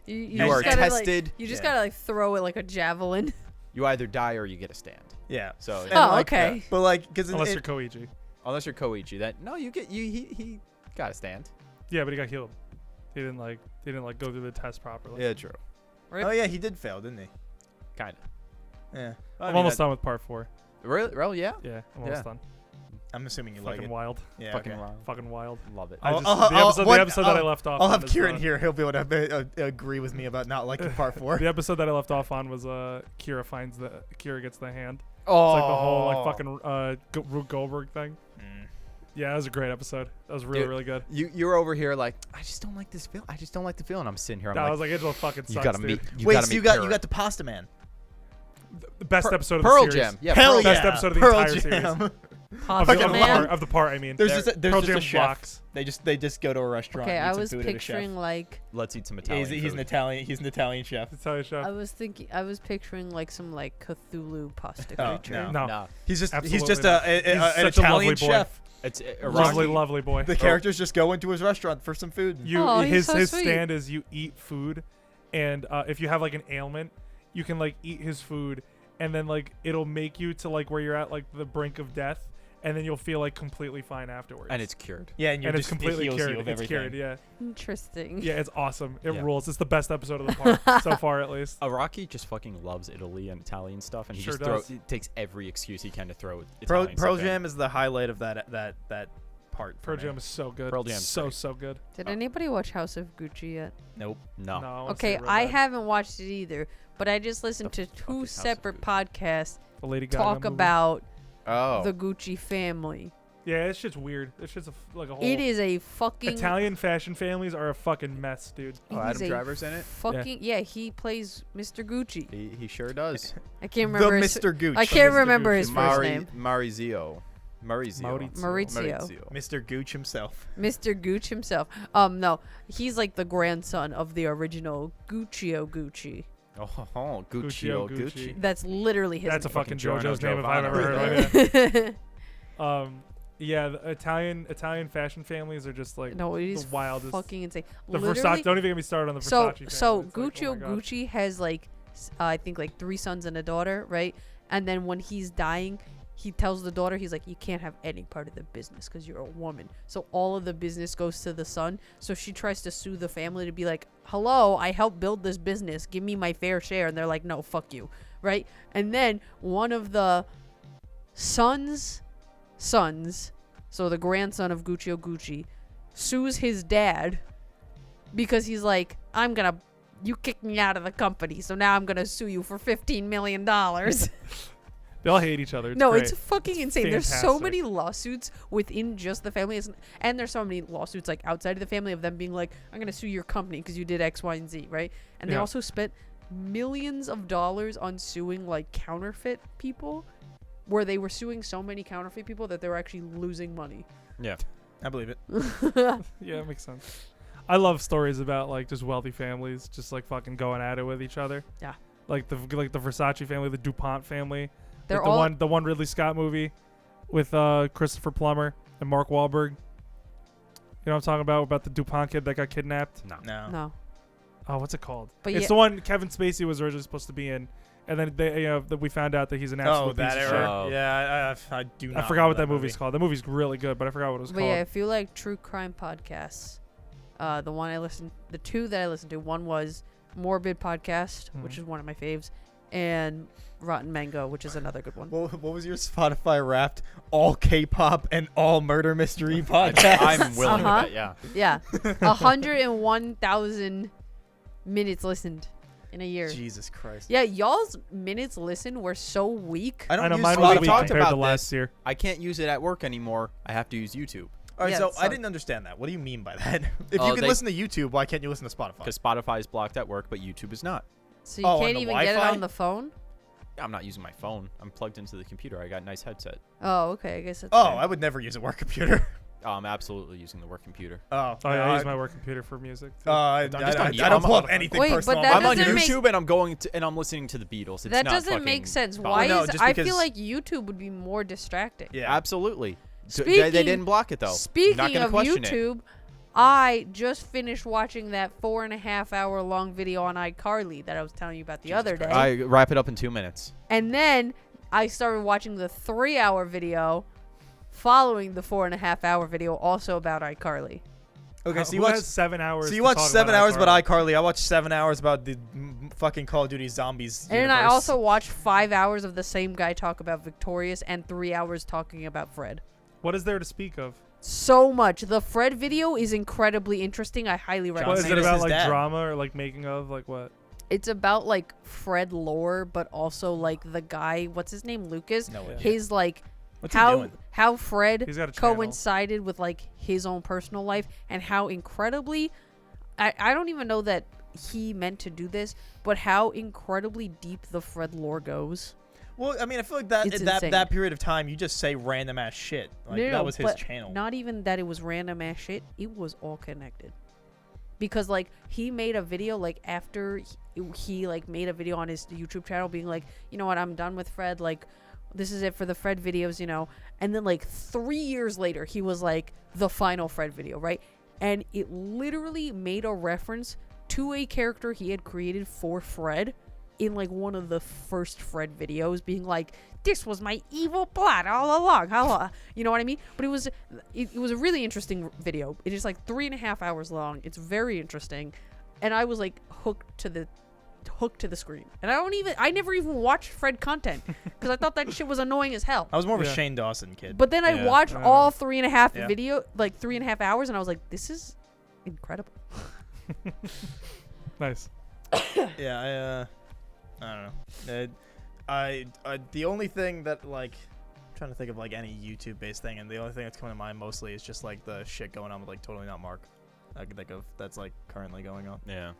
You you are just gotta, tested. Like, you just Yeah. gotta like throw it like a javelin. You either die or you get a stand. Yeah. So And, Oh, like, okay. But like, because Unless you're Koichi. unless you're Koichi, that no, you get he got a stand. Yeah, but he got healed. He didn't go through the test properly. Yeah, true. Rip. oh yeah, he did fail, didn't he? Kind of. Yeah. I'm almost done with part 4. Really? Yeah. Yeah, I'm almost done. I'm assuming you like Fucking it. wild. Yeah. Fucking okay. wild. Fucking wild. Love it. I I'll- just, the episode that I left off I'll on have is, Kieran here. He'll be able to agree with me about not liking part 4. The episode that I left off on was Kira gets the hand. Oh. It's like the whole like fucking Rube Goldberg thing. Mm. Yeah, that was a great episode. That was really, Dude, really good. You're over here like, I just don't like this film. I just don't like the film. And I'm sitting here. I was like, Angela fucking you sucks, gotta dude. meet. Wait, gotta so meet you got Kira. the Pasta Man. The best episode of Pearl the series. Jam. Yeah. Hell Pearl yeah. Best episode of the Pearl entire series. Jam. Of Pasta the Man. part, I mean. There's There- just a, there's Pearl just Jam a chef. blocks. They just go to a restaurant. Okay, and eat I some was food at a picturing chef. like Let's eat some Italian. He's an food. Italian. He's an Italian chef. Italian chef. I was picturing like some like Cthulhu pasta Oh, creature. no. No. He's just Absolutely just not. an He's such a Italian lovely boy. chef. It's a Lovely, Rocky. lovely boy. The characters just go into his restaurant for some food. Oh, he's his so sweet. stand is you eat food, and if you have like an ailment, you can like eat his food, and then like it'll make you to like where you're at like the brink of death, and then you'll feel like completely fine afterwards. And it's cured. Yeah, and, it's completely it heals cured. you of It's everything. cured. Yeah, Interesting. yeah, it's awesome. It Yeah. rules. It's the best episode of the park so far, at least. Rocky just fucking loves Italy and Italian stuff, and he Sure just does. takes every excuse he can to throw Pearl Italian stuff in. Jam is the highlight of that part. for Pearl me. Jam is so good. Pearl Jam's so great. good. Did anybody watch House of Gucci yet? Nope. No. I wanna Okay, see it real I bad. haven't watched it either, but I just listened The to fuck is two House of separate Gucci? podcasts The Lady Gaga talk movie. about Oh. the Gucci family. Yeah, it's just weird. It's just like a whole. It is a fucking Italian fashion families are a fucking mess, dude. Oh, he's Adam a Driver's in it? Fucking yeah, he plays Mr. Gucci. He sure does. I can't The remember. his, Mr. Gooch. I can't Mr. remember Gucci. his first name. Maurizio. Maurizio. Mr. Gooch himself. Mr. Gooch himself. No, he's like the grandson of the original Gucci. Oh, Guccio Gucci. Gucci. That's literally his That's a name. fucking Giorno JoJo's name if I've ever Giovanna heard right of it. Yeah, the Italian fashion families are just like No, it is the wildest. fucking insane. The Literally, Versace. Don't even get me started on the so Versace. so family. It's like, Guccio oh my God. Gucci has like I think like 3 sons and a daughter, right? And then when he's dying, he tells the daughter, he's like, you can't have any part of the business because you're a woman. So all of the business goes to the son. So she tries to sue the family to be like, hello, I helped build this business. Give me my fair share. And they're like, no, fuck you. Right? And then one of the sons, so the grandson of Guccio Gucci, sues his dad because he's like, you kicked me out of the company, so now I'm going to sue you for $15 million. They all hate each other. It's No, great. it's fucking insane. There's so fantastic. many lawsuits within just the family, and there's so many lawsuits like outside of the family of them being like, I'm gonna sue your company because you did X, Y, and Z, right? And they Yeah. also spent millions of dollars on suing like counterfeit people, where they were suing so many counterfeit people that they were actually losing money. Yeah. I believe it. Yeah, it makes sense. I love stories about like just wealthy families just like fucking going at it with each other. Yeah. Like the Versace family, the DuPont family. They're Like all the one Ridley Scott movie with Christopher Plummer and Mark Wahlberg. You know what I'm talking about the DuPont kid that got kidnapped? No. no. Oh, what's it called? But It's yeah- the one Kevin Spacey was originally supposed to be in, and then we found out that he's an absolute Oh, that piece of era. shit. Oh. Yeah, I do not. I forgot know what that movie. movie's called. That movie's really good, but I forgot what it was But called. yeah, if you like true crime podcasts, the two that I listened to, one was Morbid Podcast, which Mhm. is one of my faves, and Rotten Mango, which is another good one. What was your Spotify Wrapped all K-pop and all murder mystery podcast? I'm willing Uh-huh. to bet, yeah. Yeah, 101,000 minutes listened in a year. Jesus Christ. Yeah, y'all's minutes listened were so weak. I don't I know use mine Well, was we weak talked compared to about last this. year. I can't use it at work anymore. I have to use YouTube All right, Yeah, so it I sucked. didn't understand that. What do you mean by that? If Oh, you can they- listen to YouTube, why can't you listen to Spotify? because Spotify is blocked at work, but YouTube is not. So you Oh, on can't the even get it Wi-Fi? on the phone? I'm not using my phone. I'm plugged into the computer. I got a nice headset. Oh, okay. I guess that's Oh, fair. I would never use a work computer. Oh, I'm absolutely using the work computer. Oh, Oh, yeah, no, I use my work computer for music. too. I just on- I I'm don't pull up on- anything Wait, but personal. that I'm on doesn't make- YouTube and I'm going to and I'm listening to the Beatles. It's that not doesn't make fucking sense. Spotify. Why no, is just I because- feel like YouTube would be more distracting. Yeah. Absolutely. They Speaking- didn't block it though. Not Speaking gonna of question YouTube, I just finished watching that 4.5 hour long video on iCarly that I was telling you about the other day. I wrap it up in 2 minutes. And then I started watching the 3-hour video following the 4.5 hour video also about iCarly. Okay, so Who you watched has 7 hours? So to you watched talk 7 hours iCarly? about iCarly. I watched 7 hours about the fucking Call of Duty Zombies And then I universe. also watched 5 hours of the same guy talk about Victorious and 3 hours talking about Fred. What is there to speak of? So much. The Fred video is incredibly interesting. I highly John What is recommend it Cena's it. about? his Like dad. drama or like making of? Like what? It's about like Fred lore, but also like the guy, what's his name, Lucas. No idea. His like What's he doing? how Fred He's got a channel. coincided with like his own personal life, and how incredibly I don't even know that he meant to do this, but how incredibly deep the Fred lore goes. Well, I mean, I feel like that It's that insane. that period of time, you just say random ass shit. Like No, that was his but channel. Not even that it was random ass shit. It was all connected. Because like he made a video like after he like made a video on his YouTube channel being like, you know what, I'm done with Fred. Like, this is it for the Fred videos, you know. And then like 3 years later, he was like the final Fred video, right? And it literally made a reference to a character he had created for Fred in like one of the first Fred videos, being like, this was my evil plot all along. You know what I mean? But it was a really interesting video. It is like 3.5 hours long. It's very interesting. And I was like hooked to the screen. And I never even watched Fred content because I thought that shit was annoying as hell. I was more of a Yeah. Shane Dawson kid. But then I Yeah. watched all 3.5 Yeah. video, like 3.5 hours, and I was like, this is incredible. Nice. Yeah, I don't know. I the only thing that like, I'm trying to think of like any YouTube based thing, and the only thing that's coming to mind mostly is just like the shit going on with like Totally Not Mark. I can think of that's like currently going on. Yeah.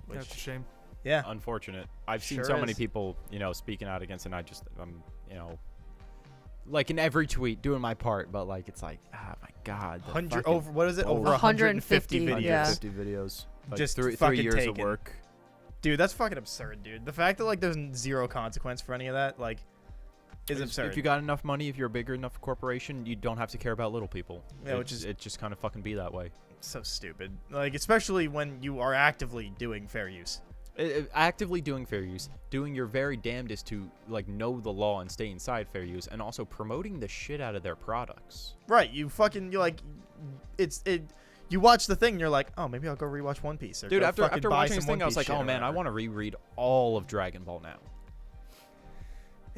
Which, That's a shame. yeah, Unfortunate. I've seen Sure so many is. people, speaking out against it, and I'm, like in every tweet doing my part, but like it's like, oh my god, the 100 fucking over what is it? Over 150, 150 videos. yeah. 150 videos. Like Just three fucking years of taken. work. Dude, that's fucking absurd, dude. The fact that like there's zero consequence for any of that, like, is absurd. If you got enough money, if you're a bigger enough corporation, you don't have to care about little people. Yeah, which is- it just kind of fucking be that way. So stupid. Like, especially when you are actively doing fair use. Actively doing fair use, doing your very damnedest to like know the law and stay inside fair use, and also promoting the shit out of their products. Right, you like, you watch the thing and you're like, oh, maybe I'll go rewatch One Piece. Or Dude, go after fucking buy watching some this thing, One I was Piece like, shit oh or man, I whatever. want to reread all of Dragon Ball now.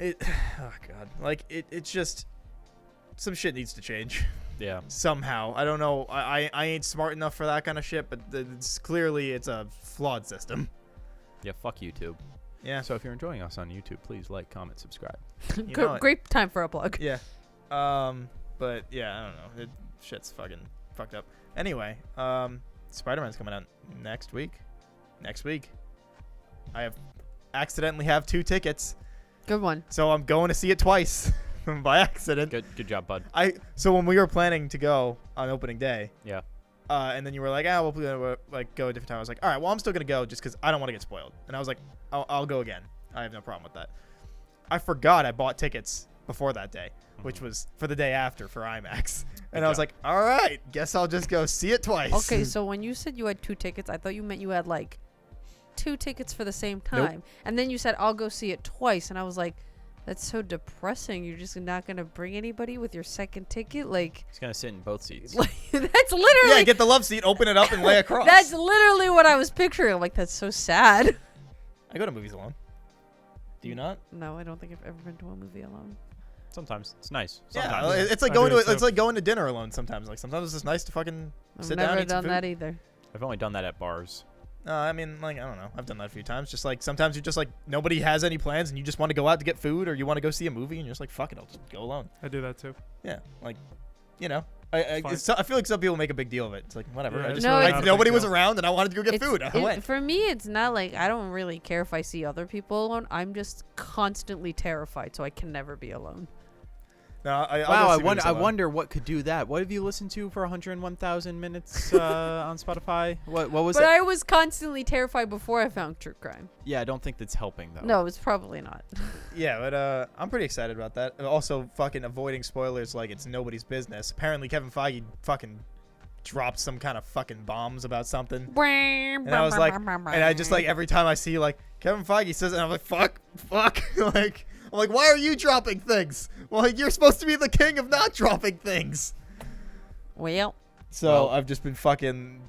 Oh god, like it's just some shit needs to change Yeah. somehow. I don't know. I ain't smart enough for that kind of shit, but it's a flawed system. Yeah, fuck YouTube. Yeah. So if you're enjoying us on YouTube, please like, comment, subscribe. You know it. Great time for a plug. Yeah. But yeah, I don't know. Shit's fucking fucked up. Anyway, Spider-Man's coming out next week. I accidentally have 2 tickets, Good one. so I'm going to see it twice by accident. Good job, bud. So when we were planning to go on opening day, Yeah. and then you were like, we'll like go a different time. I was like, all right, well, I'm still gonna go just because I don't want to get spoiled. And I was like, I'll go again. I have no problem with that. I forgot I bought tickets before that day, which was for the day after for IMAX. And I was job. like, all right, guess I'll just go see it twice. Okay, so when you said you had 2 tickets, I thought you meant you had like 2 tickets for the same time. And then you said, I'll go see it twice. And I was like, that's so depressing. You're just not going to bring anybody with your second ticket? Like, He's gonna sit in both seats. that's literally Yeah, get the love seat, open it up, and lay across. that's literally what I was picturing. I'm like, that's so sad. I go to movies alone. Do you not? No, I don't think I've ever been to a movie alone. Sometimes it's nice. Yeah, Sometimes. it's like I going do to too. it's like going to dinner alone sometimes. Like sometimes it's just nice to fucking I've sit down, never eat some done food. that either. I've only done that at bars. I mean, like, I don't know. I've done that a few times. Just like sometimes you just like nobody has any plans and you just want to go out to get food or you want to go see a movie and you're just like, fuck it, I'll just go alone. I do that too. Yeah, like, I It's fine. I feel like some people make a big deal of it. It's like whatever. Yeah, I it's just No, really it's- not like a nobody big was deal. around and I wanted to go get food. I went. For me, it's not like I don't really care if I see other people alone. I'm just constantly terrified, so I can never be alone. No, I'll Wow, go I see wonder. movies I alone. wonder what could do that. What have you listened to for 101,000 minutes on Spotify? What was But it? I was constantly terrified before I found true crime. Yeah, I don't think that's helping though. No, it's probably not. Yeah, but I'm pretty excited about that. And also, fucking avoiding spoilers like it's nobody's business. Apparently, Kevin Feige fucking dropped some kind of fucking bombs about something. And I was like, and I just like every time I see like Kevin Feige says it, and I'm like, fuck. Like, I'm like, why are you dropping things? Well, like, you're supposed to be the king of not dropping things. Well, So Well- I've just been fucking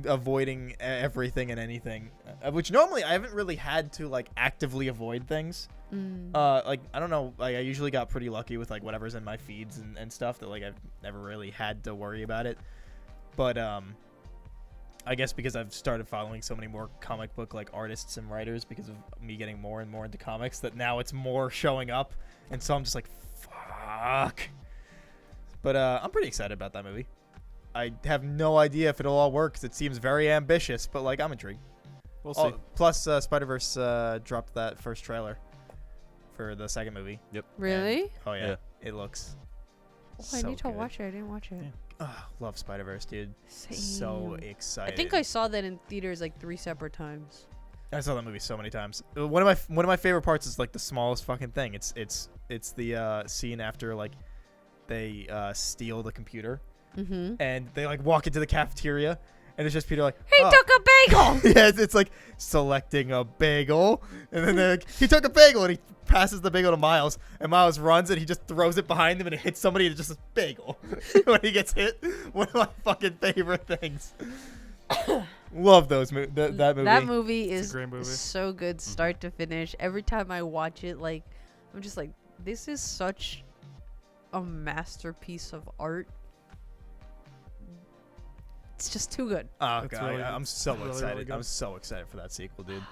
avoiding everything and anything, which normally I haven't really had to like actively avoid things. Like I don't know, like I usually got pretty lucky with like whatever's in my feeds and stuff that like I've never really had to worry about it. But I guess because I've started following so many more comic book like artists and writers because of me getting more and more into comics, that now it's more showing up, and so I'm just like, fuck. But I'm pretty excited about that movie. I have no idea if it'll all work because it seems very ambitious, but like I'm intrigued. We'll see. Plus, Spider-Verse dropped that first trailer for the second movie. Yep. Really? And, oh yeah, it looks. I need to watch it. I didn't watch it. Yeah. Love Spider-Verse, dude. Same. So excited. I think I saw that in theaters like 3 separate times. I saw that movie so many times. One of my favorite parts is like the smallest fucking thing. It's the scene after like they steal the computer and they like walk into the cafeteria and it's just Peter like, He took a bagel. yeah, it's like selecting a bagel, and then they're like, he took a bagel, and he passes the bagel to Miles, and Miles runs and he just throws it behind him and it hits somebody and it's just a bagel when he gets hit. One of my fucking favorite things. Love those that movie. That movie is a great movie. so good, start to finish. Every time I watch it, like I'm just like, this is such a masterpiece of art. It's just too good. Oh It's god, really I'm good. so It's really, excited. really good. I'm so excited for that sequel, dude.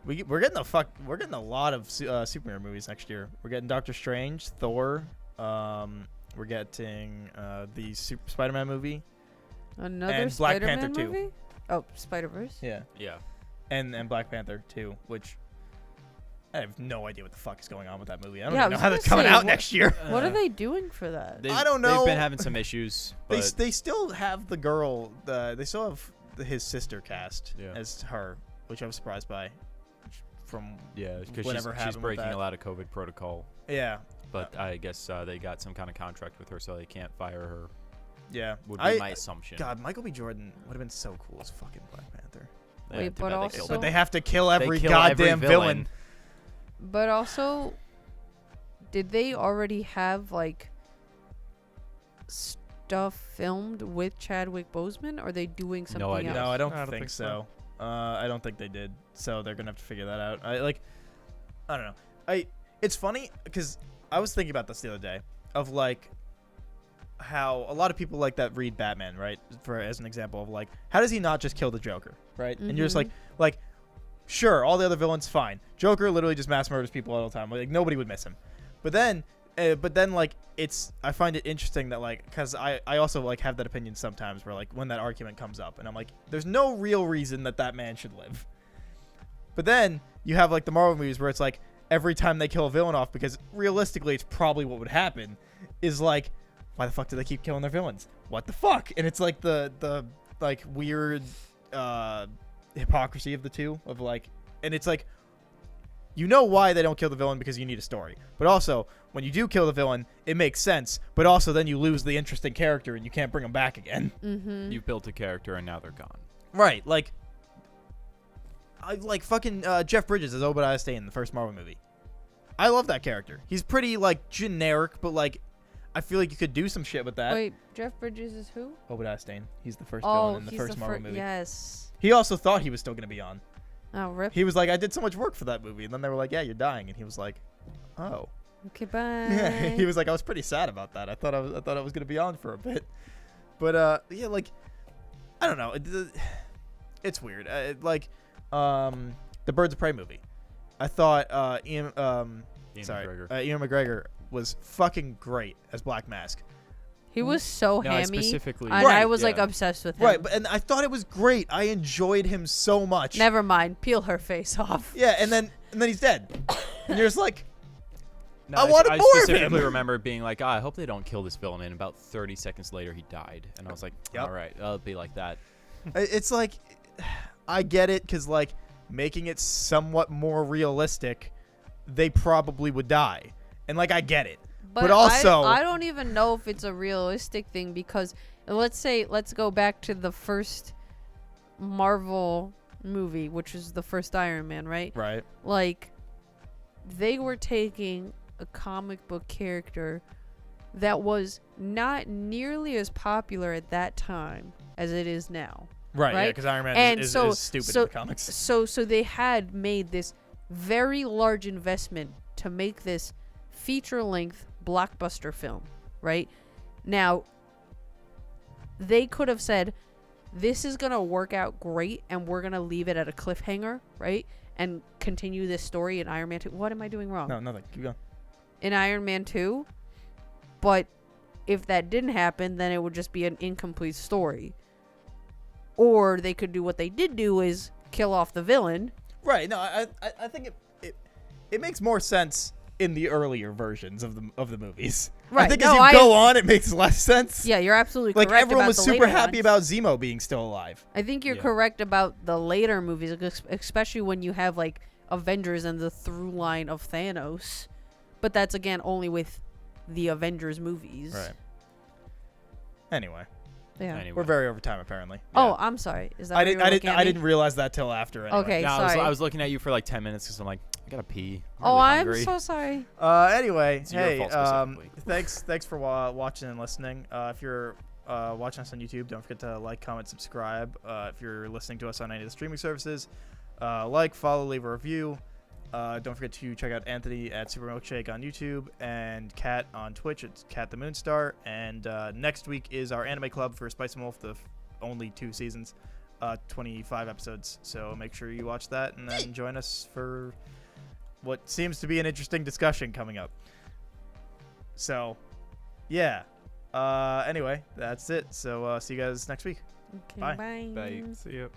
We're getting a lot of superhero movies next year. We're getting Doctor Strange, Thor. We're getting the Spider-Man movie. Another And Black Spider-Man Panther 2. movie? Oh, Spider-Verse? Yeah, Yeah. and Black Panther 2, which I have no idea what the fuck is going on with that movie. I don't Yeah, I even know was how gonna that's coming say, out what- next year. What are they doing for that? I don't know. They've been having some issues, but They still have the girl. They still have his sister cast Yeah. as her, which I was surprised by. From yeah, because whatever she's happened with breaking that. a lot of COVID protocol. yeah, But I guess they got some kind of contract with her, so they can't fire her. yeah. Would be my assumption. God, Michael B. Jordan would have been so cool as fucking Black Panther. Yeah, Wait, too but bad they also- killed But him. they have to kill They every kill goddamn villain. But also, did they already have like stuff filmed with Chadwick Boseman? Or are they doing something No idea. else? No, I don't, I don't think, think so. so. I don't think they did. So they're gonna have to figure that out. I don't know. It's funny because I was thinking about this the other day of like how a lot of people like that read Batman, right? For as an example of like, how does he not just kill the Joker, right? And you're just like, sure, all the other villains fine. Joker literally just mass murders people all the time. Like nobody would miss him. But then like I find it interesting that like, because I also like have that opinion sometimes where like when that argument comes up and I'm like, there's no real reason that man should live. But then you have like the Marvel movies where it's like every time they kill a villain off, because realistically it's probably what would happen, is like, why the fuck do they keep killing their villains? What the fuck? And it's like the like weird hypocrisy of the two of like, and it's like, you know why they don't kill the villain, because you need a story. But also, when you do kill the villain, it makes sense. But also, then you lose the interesting character and you can't bring them back again. You've built a character and now they're gone. Right. Like, I like fucking Jeff Bridges as Obadiah Stane in the first Marvel movie. I love that character. He's pretty like generic, but like, I feel like you could do some shit with that. Wait, Jeff Bridges is who? Obadiah Stane. He's the first villain in the he's first Marvel movie. Yes. He also thought he was still going to be on. Oh, rip. He was like, I did so much work for that movie. And then they were like, yeah, you're dying. And he was like, oh. Okay, bye. Yeah, he was like, I was pretty sad about that. I thought I was going to be on for a bit. But yeah, like, I don't know. It's weird. The Birds of Prey movie. I thought Ian McGregor was fucking great as Black Mask. He was so No, I hammy. specifically- And Right, I was like yeah. obsessed with him. Right, and I thought it was great. I enjoyed him so much. Never mind. Peel her face off. Yeah, and then he's dead. And you're just like, No, I wanted more of him. specifically remember being like, I hope they don't kill this villain. And about 30 seconds later, he died. And I was like, Yep. all right, I'll be like that. it's like, I get it, because like making it somewhat more realistic, they probably would die. And like, I get it. But also, I don't even know if it's a realistic thing, because let's go back to the first Marvel movie, which was the first Iron Man, right? right. Like, they were taking a comic book character that was not nearly as popular at that time as it is now. Right. Yeah, right? because Iron Man And is so- stupid so- in the comics. So they had made this very large investment to make this feature-length blockbuster film, right? Now, they could have said, this is going to work out great, and we're going to leave it at a cliffhanger, right? And continue this story in Iron Man 2. What am I doing wrong? No, nothing. Keep going. In Iron Man 2. But if that didn't happen, then it would just be an incomplete story. Or they could do what they did do is kill off the villain. Right. No, I think it makes more sense in the earlier versions of the movies. Right. I think No, as you go on, it makes less sense. Yeah, you're absolutely Like correct. everyone about was the super later happy ones. about Zemo being still alive. I think you're Yeah. correct about the later movies, especially when you have like Avengers and the through line of Thanos. But that's again only with the Avengers movies. Right. Anyway, Yeah. Anyway. we're very over time apparently. Oh, I'm sorry. Is that I what you didn't. were I looking didn't. at I me? didn't realize that till after. Anyway. Okay. No, sorry. I was looking at you for like 10 minutes because I'm like, I gotta pee. Oh, really I'm hungry. so sorry. Anyway, It's your hey, fault specifically. thanks for watching and listening. If you're watching us on YouTube, don't forget to like, comment, subscribe. If you're listening to us on any of the streaming services, follow, leave a review. Don't forget to check out Anthony at Super Milkshake on YouTube and Kat on Twitch. It's Kat the Moonstar. And next week is our anime club for Spice and Wolf, the only 2 seasons, 25 episodes. So make sure you watch that and then join us for what seems to be an interesting discussion coming up. So, yeah. Anyway, that's it. So see you guys next week. Okay, Bye. bye. Bye. See ya.